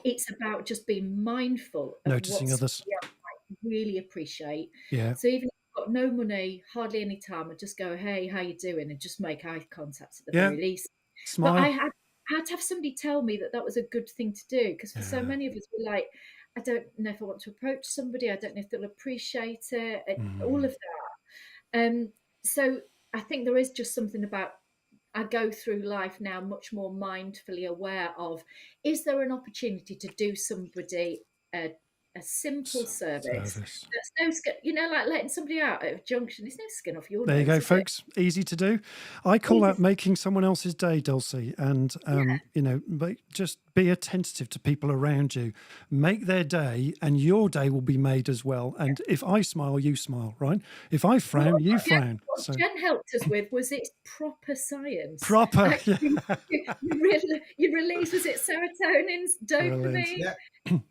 It's about just being mindful of noticing others. I really appreciate. Yeah. So even if I've got no money, hardly any time, I just go, hey, how you doing? And just make eye contact at the very least. Smile. But I had to have somebody tell me that was a good thing to do, because for so many of us, we're like, I don't know if I want to approach somebody. I don't know if they'll appreciate it. All of that. So I think there is just something about, I go through life now much more mindfully aware of, is there an opportunity to do somebody a a simple service. Service. That's no skin, like letting somebody out at a junction. There's no skin off your There you nose, go, is it? folks. Easy to do. I call Easy. that making someone else's day, Dulcie. And, just be attentive to people around you. Make their day, and your day will be made as well. And if I smile, you smile, right? If I frown, you frown. What Jen helped us with was it's proper science. Proper. Actually, you release, was it serotonin, dopamine? Yeah.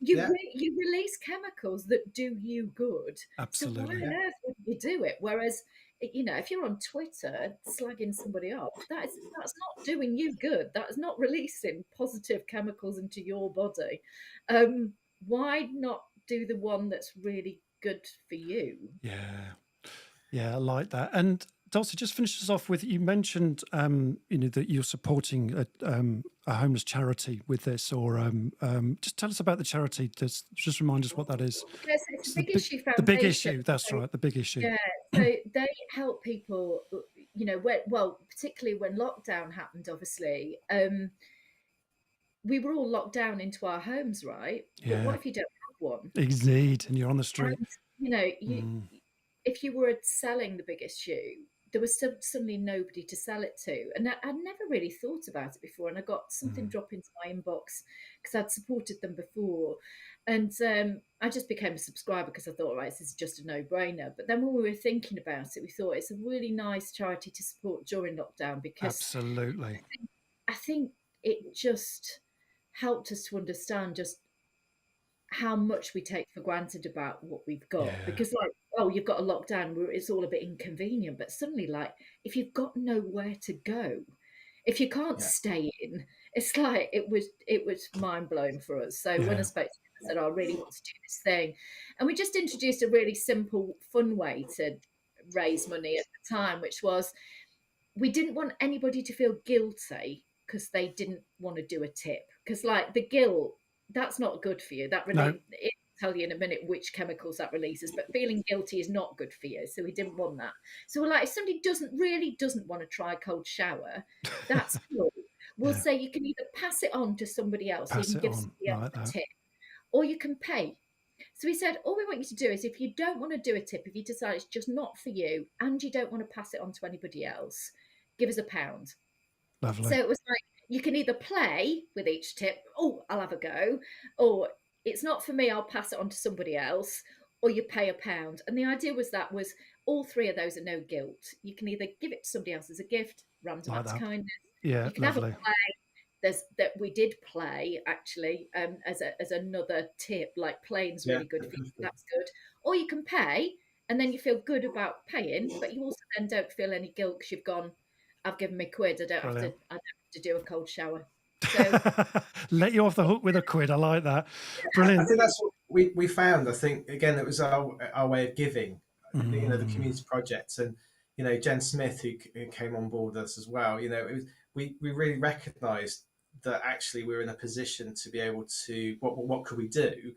You release chemicals that do you good. Absolutely. So why on earth would you do it? Whereas, if you're on Twitter slagging somebody off, that's not doing you good. That is not releasing positive chemicals into your body. Why not do the one that's really good for you? Yeah, I like that. And Dulcie, just finish us off with, you mentioned, that you're supporting a homeless charity with this, or just tell us about the charity. Just remind us what that is. Yes, it's the Big Issue Foundation. The Big Issue, that's right, the Big Issue. Yeah, so they help people, particularly when lockdown happened, obviously. We were all locked down into our homes, right? Yeah. But what if you don't have one? Indeed, and you're on the street. And, if you were selling the Big Issue, there was suddenly nobody to sell it to. And I'd never really thought about it before. And I got something drop into my inbox because I'd supported them before. And I just became a subscriber because I thought, right, this is just a no-brainer. But then when we were thinking about it, we thought it's a really nice charity to support during lockdown, because absolutely, I think it just helped us to understand just how much we take for granted about what we've got. Because you've got a lockdown where it's all a bit inconvenient, but suddenly, if you've got nowhere to go, if you can't stay in, it's like it was mind-blowing for us. So when I spoke to him, I said, I really want to do this thing. And we just introduced a really simple, fun way to raise money at the time, which was, we didn't want anybody to feel guilty because they didn't want to do a tip. Because the guilt, that's not good for you. That really, it'll tell you in a minute which chemicals that releases, but feeling guilty is not good for you. So we didn't want that. So we're like, if somebody doesn't want to try a cold shower, that's cool. We'll say you can either pass it on to somebody else, so you can give somebody else a tip, or you can pay. So we said, all we want you to do is, if you don't want to do a tip, if you decide it's just not for you and you don't want to pass it on to anybody else, give us £1. Lovely. So it was like, you can either play with each tip, oh, I'll have a go, or it's not for me, I'll pass it on to somebody else, or you pay £1. And the idea was all three of those are no guilt. You can either give it to somebody else as a gift, random acts of kindness. Yeah, you can lovely. have a play. That we did play actually as another tip, playing's really good for you, that's good. Or you can pay, and then you feel good about paying, but you also then don't feel any guilt because you've gone, I've given me £1. I don't have to do a cold shower. So let you off the hook with £1. I like that. Brilliant. I think that's what we found. I think again it was our way of giving, the community projects, and Jen Smith who came on board with us as well. We really recognised that actually we're in a position to be able to what could we do,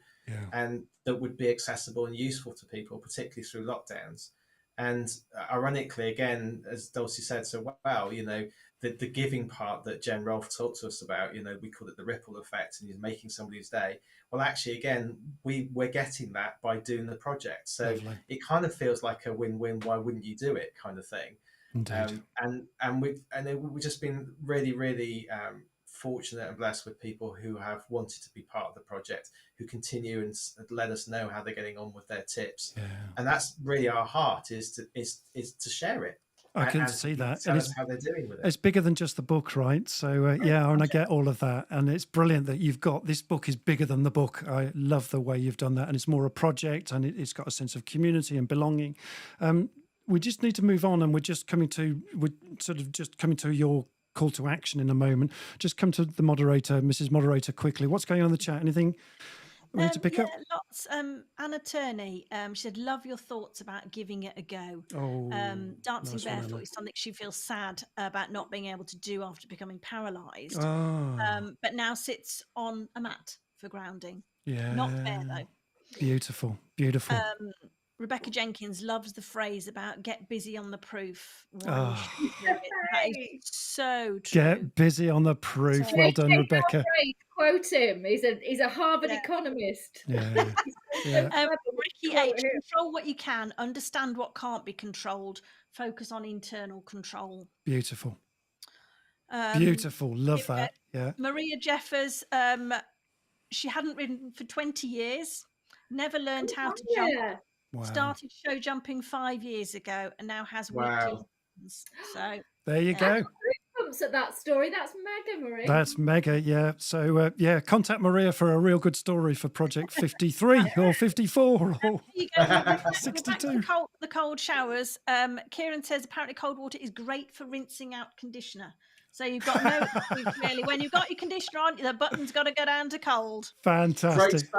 and that would be accessible and useful to people, particularly through lockdowns. And ironically, again, as Dulcie said so well, the giving part that Jen Rolfe talked to us about, we call it the ripple effect, and you're making somebody's day. Well, actually, again, we're getting that by doing the project. So lovely. It kind of feels like a win-win. Why wouldn't you do it, kind of thing? Indeed. And we've just been really, really fortunate and blessed with people who have wanted to be part of the project, who continue and let us know how they're getting on with their tips. And that's really our heart, is to share it. I can see that. Tell us how they're doing with it. It's bigger than just the book, right? So and I get all of that, and it's brilliant that you've got this book is bigger than the book. I love the way you've done that, and it's more a project, and it's got a sense of community and belonging. We just need to move on, and we're sort of just coming to your call to action in a moment. Just come to the moderator, Mrs. Moderator, quickly. What's going on in the chat? Anything we need to pick up? Lots. Anna Turney, she said, love your thoughts about giving it a go. Dancing nice barefoot one, is something she feels sad about not being able to do after becoming paralysed, Oh. but now sits on a mat for grounding. Yeah. Not fair though. Beautiful. Rebecca Jenkins loves the phrase about get busy on the proof. Oh. That is so true. Get busy on the proof. Well done, Rebecca. Quote him. He's a Harvard economist. Yeah. Ricky H, control what you can, understand what can't be controlled, focus on internal control. Beautiful. Beautiful. Love that. Yeah. Maria Jeffers, she hadn't ridden for 20 years, never learned how to jump. Wow. Started show jumping 5 years ago and now has weekly lessons. So there you go. At that story. That's mega, Maria. That's mega, yeah. So, contact Maria for a real good story for Project 53 or 54 or 62. The cold showers. Kieran says apparently cold water is great for rinsing out conditioner. So you've got no really when you've got your conditioner on, the button's got to go down to cold. Fantastic.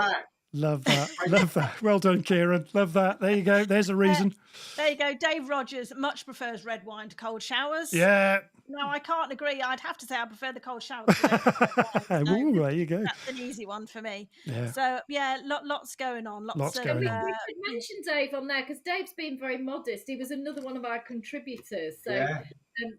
Love that. Love that. Well done, Kieran. Love that. There you go. There's a reason. There you go. Dave Rogers much prefers red wine to cold showers. Yeah. No, I can't agree. I'd have to say I prefer the cold showers. Ooh, there you go. That's an easy one for me. Yeah. So, lots going on. Lots going on. We should mention Dave on there because Dave's been very modest. He was another one of our contributors. So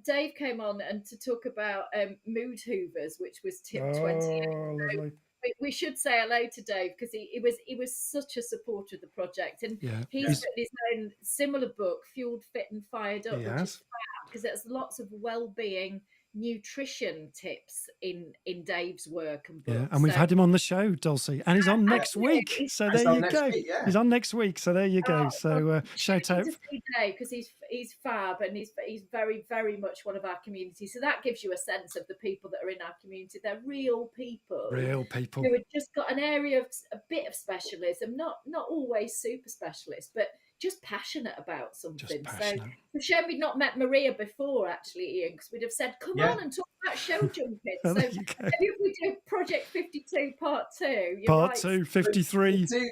Dave came on and to talk about mood hoovers, which was tip 28. We should say hello to Dave because he was such a supporter of the project, and he's written his own similar book, Fueled, Fit and Fired Up, which is fab because there's lots of well-being nutrition tips in Dave's work and books. Yeah, and we've had him on the show, Dulcie, and he's on next week. So there you go. He's on next week. So there you go. So shout out to see Dave because he's fab and he's very, very much one of our community. So that gives you a sense of the people that are in our community. They're real people. Real people who have just got an area of a bit of specialism, not always super specialist, but just passionate about something. So it's a shame we'd not met Maria before, actually, Iain, because we'd have said, come on and talk about show jumping. So maybe if we do Project 52 Part 2. Part 2, 53. Do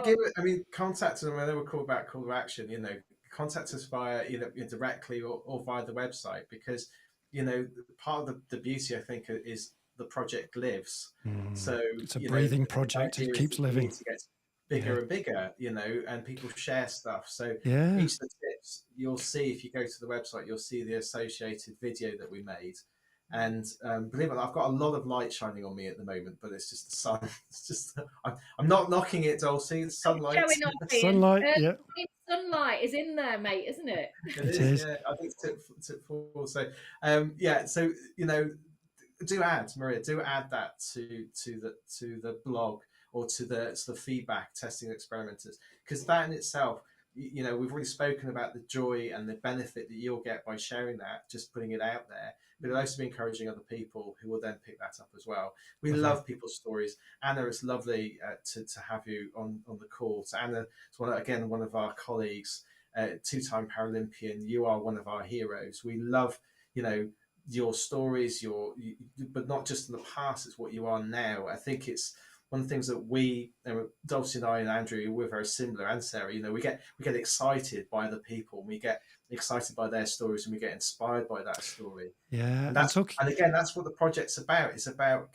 give it, I mean, contact them. I know we're called back call to action, contact us via, directly or via the website because, part of the beauty, I think, is the project lives. So it's a breathing project. It keeps living. It gets bigger and bigger, and people share stuff. So each of the tips you'll see, if you go to the website, you'll see the associated video that we made. And believe it or not, I've got a lot of light shining on me at the moment, but it's just the sun. It's just I'm not knocking it, Dulcie. It's sunlight. Sunlight, sunlight is in there, mate, isn't it? It is. Yeah, I think it's tip 4. So so do add, Maria, add that to the blog or to the feedback testing experimenters, because that in itself, we've already spoken about the joy and the benefit that you'll get by sharing that, just putting it out there, but it'll also be encouraging other people who will then pick that up as well. We love people's stories. Anna, it's lovely to have you on the call. So Anna is one of our colleagues, 2-time Paralympian. You are one of our heroes. We love, your stories, but not just in the past, it's what you are now. I think it's one of the things that we, Dulcie and I and Andrew, we're very similar, and Sarah, we get excited by other people, we get excited by their stories, and we get inspired by that story. Yeah. And again, that's what the project's about. It's about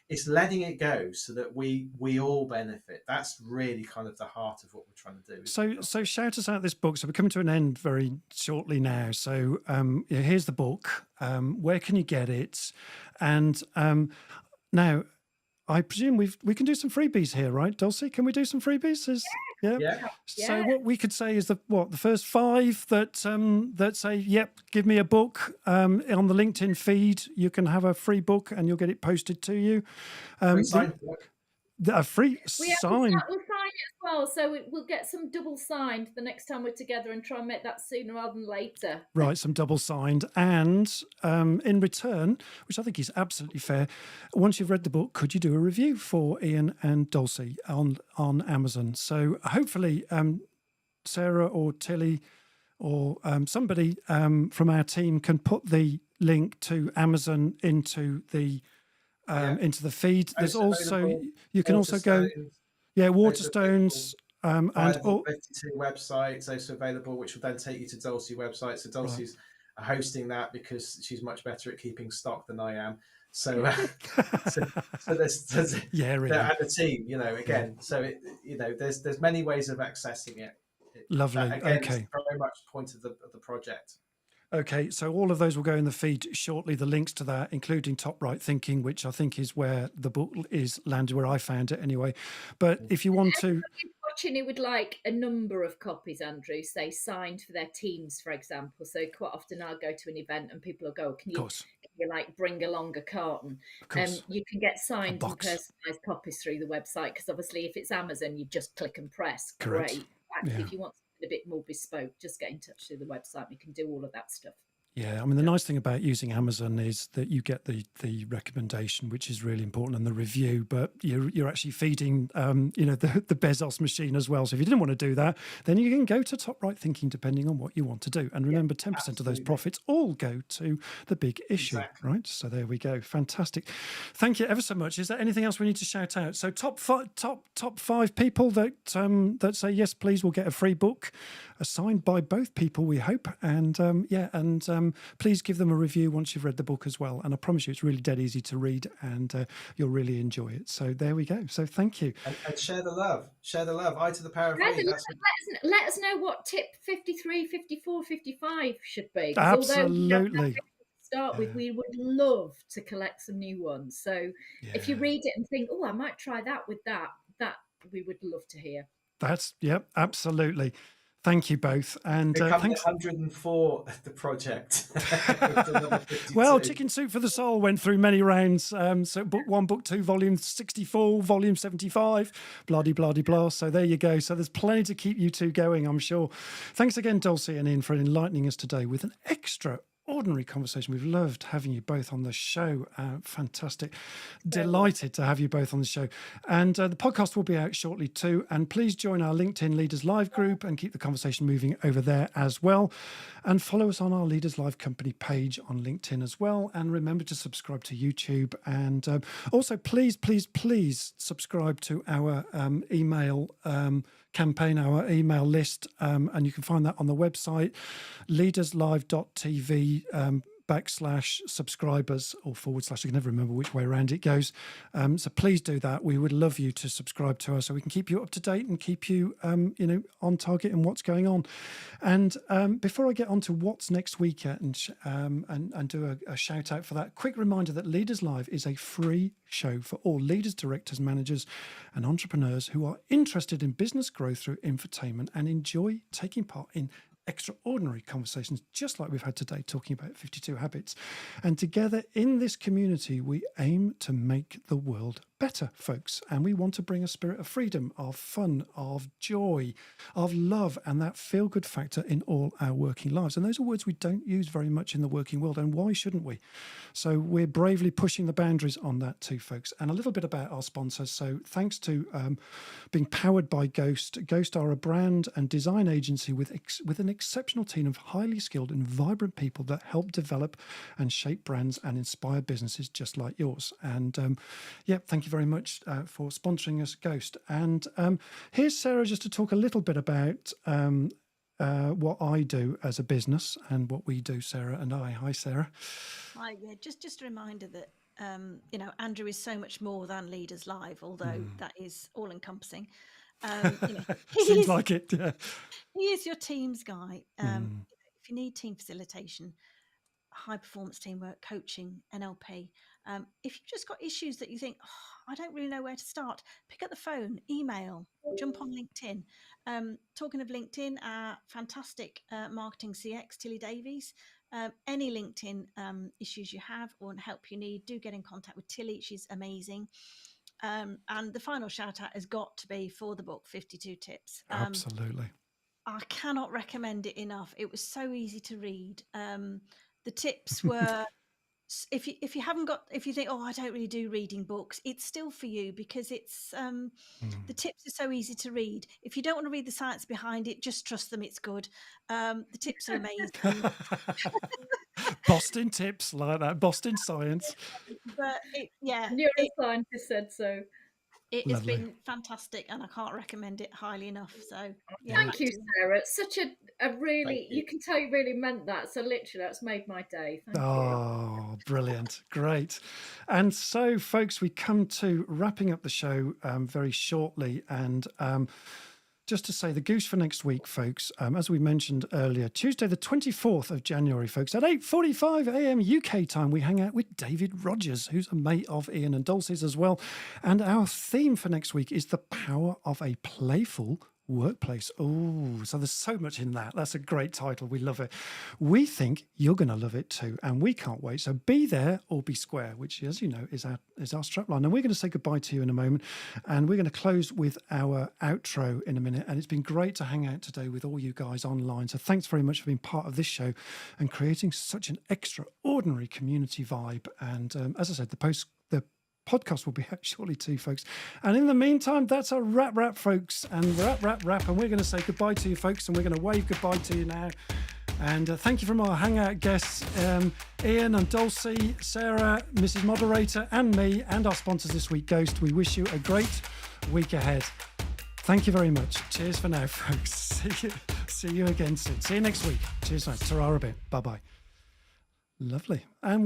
it's letting it go so that we all benefit. That's really kind of the heart of what we're trying to do. So shout us out this book. So we're coming to an end very shortly now. So here's the book. Where can you get it? And now, I presume we can do some freebies here, right, Dulcie? Can we do some freebies? Yeah. So what we could say is the first 5 that say, yep, give me a book on the LinkedIn feed. You can have a free book and you'll get it posted to you. Free signed book. A free sign. We'll sign it as well, so we'll get some double signed the next time we're together and try and make that sooner rather than later. Right, some double signed, and in return, which I think is absolutely fair, once you've read the book, could you do a review for Iain and Dulcie on Amazon? So hopefully, Sarah or Tilly or somebody from our team can put the link to Amazon into the feed. There's also, you can also go, Waterstones, and all 52 websites also available, which will then take you to Dulcie's website. So Dulcie's hosting that because she's much better at keeping stock than I am. So, so there's really. And the team, again. So there's many ways of accessing it. Lovely. Again, okay. It's very much the point of the project. Okay, so all of those will go in the feed shortly, the links to that, including Top Right Thinking, which I think is where the book is landed, where I found it anyway. But if you want to... Watching it would like a number of copies, Andrew, say signed for their teams, for example. So quite often I'll go to an event and people will go, can you like bring along a carton? You can get signed and personalised copies through the website, because obviously if it's Amazon, you just click and press. Correct. Great. If you want something a bit more bespoke, just get in touch through the website. We can do all of that stuff. Yeah, I mean, the nice thing about using Amazon is that you get the recommendation, which is really important, and the review, but you're actually feeding, the Bezos machine as well. So if you didn't want to do that, then you can go to Top Right Thinking, depending on what you want to do. And remember, 10% of those profits all go to the big issue, right? So there we go. Fantastic. Thank you ever so much. Is there anything else we need to shout out? So top five people that say, yes, please, we'll get a free book signed by both people, we hope. And please give them a review once you've read the book as well. And I promise you, it's really dead easy to read, and you'll really enjoy it. So there we go. So thank you. And share the love. Share the love. I to the power of three. Let us know what tip 53, 54, 55 should be. Absolutely. Start with, we would love to collect some new ones. So if you read it and think, oh, I might try that with that we would love to hear. Absolutely. Thank you both. And thanks. 104 the project. Well, Chicken Soup for the Soul went through many rounds. So book 1, book 2, volume 64, volume 75, blah. So there you go. So there's plenty to keep you two going, I'm sure. Thanks again, Dulcie and Iain, for enlightening us today with an extraordinary conversation. We've loved having you both on the show. Fantastic. Delighted to have you both on the show. And the podcast will be out shortly too. And please join our LinkedIn Leaders Live group and keep the conversation moving over there as well. And follow us on our Leaders Live company page on LinkedIn as well. And remember to subscribe to YouTube. And also, please subscribe to our email campaign, our email list, and you can find that on the website, leaderslive.tv /subscribers or / I can never remember which way around it goes. So please do that. We would love you to subscribe to us so we can keep you up to date and keep you, on target and what's going on. And before I get on to what's next week and do a shout out for that, quick reminder that Leaders Live is a free show for all leaders, directors, managers, and entrepreneurs who are interested in business growth through infotainment and enjoy taking part in extraordinary conversations just like we've had today, talking about 52 habits. And together in this community, we aim to make the world better, folks. And we want to bring a spirit of freedom, of fun, of joy, of love, and that feel-good factor in all our working lives. And those are words we don't use very much in the working world. And why shouldn't we? So we're bravely pushing the boundaries on that too, folks. And a little bit about our sponsors. So thanks to being powered by Ghost. Ghost are a brand and design agency with an exceptional team of highly skilled and vibrant people that help develop and shape brands and inspire businesses just like yours. And thank you very much for sponsoring us, Ghost. And here's Sarah just to talk a little bit about what I do as a business and what we do, Sarah and I. Hi, Sarah. Hi, yeah, just a reminder that Andrew is so much more than Leaders Live, although that is all encompassing. Seems like it. Yeah. He is your teams guy. If you need team facilitation, high performance teamwork, coaching, NLP, if you've just got issues that you think, I don't really know where to start, pick up the phone, email, jump on LinkedIn. Talking of LinkedIn, our fantastic marketing CX, Tilly Davies. Any LinkedIn issues you have or help you need, do get in contact with Tilly. She's amazing. And the final shout out has got to be for the book, 52 Tips. Absolutely. I cannot recommend it enough. It was so easy to read. The tips were, if you think, I don't really do reading books, it's still for you because it's the tips are so easy to read. If you don't want to read the science behind it, just trust them. It's good. The tips are amazing. Boston tips like that, Boston science. But neuroscientist said so. It has been fantastic, and I can't recommend it highly enough. So, thank you, Sarah. It's such a really, you can tell you really meant that. So, literally, that's made my day. Thank you. Brilliant. Great. And so, folks, we come to wrapping up the show very shortly. And just to say the goose for next week, folks, as we mentioned earlier, Tuesday, the 24th of January, folks, at 8:45 a.m. UK time, we hang out with David Rogers, who's a mate of Iain and Dulcie's as well. And our theme for next week is the power of a playful workplace. Oh, so there's so much in that. That's a great title. We love it. We think you're going to love it too, and we can't wait. So be there or be square, which, as you know, is our strapline. And we're going to say goodbye to you in a moment, and we're going to close with our outro in a minute. And it's been great to hang out today with all you guys online. So thanks very much for being part of this show and creating such an extraordinary community vibe. And as I said, the podcast will be out shortly too, folks. And in the meantime, that's our wrap, folks. And wrap. And we're going to say goodbye to you, folks. And we're going to wave goodbye to you now. And thank you from our hangout guests, Iain and Dulcie, Sarah, Mrs. Moderator, and me, and our sponsors this week, Ghost. We wish you a great week ahead. Thank you very much. Cheers for now, folks. See you again soon. See you next week. Cheers, mate. Ta-ra a bit. Bye-bye. Lovely. And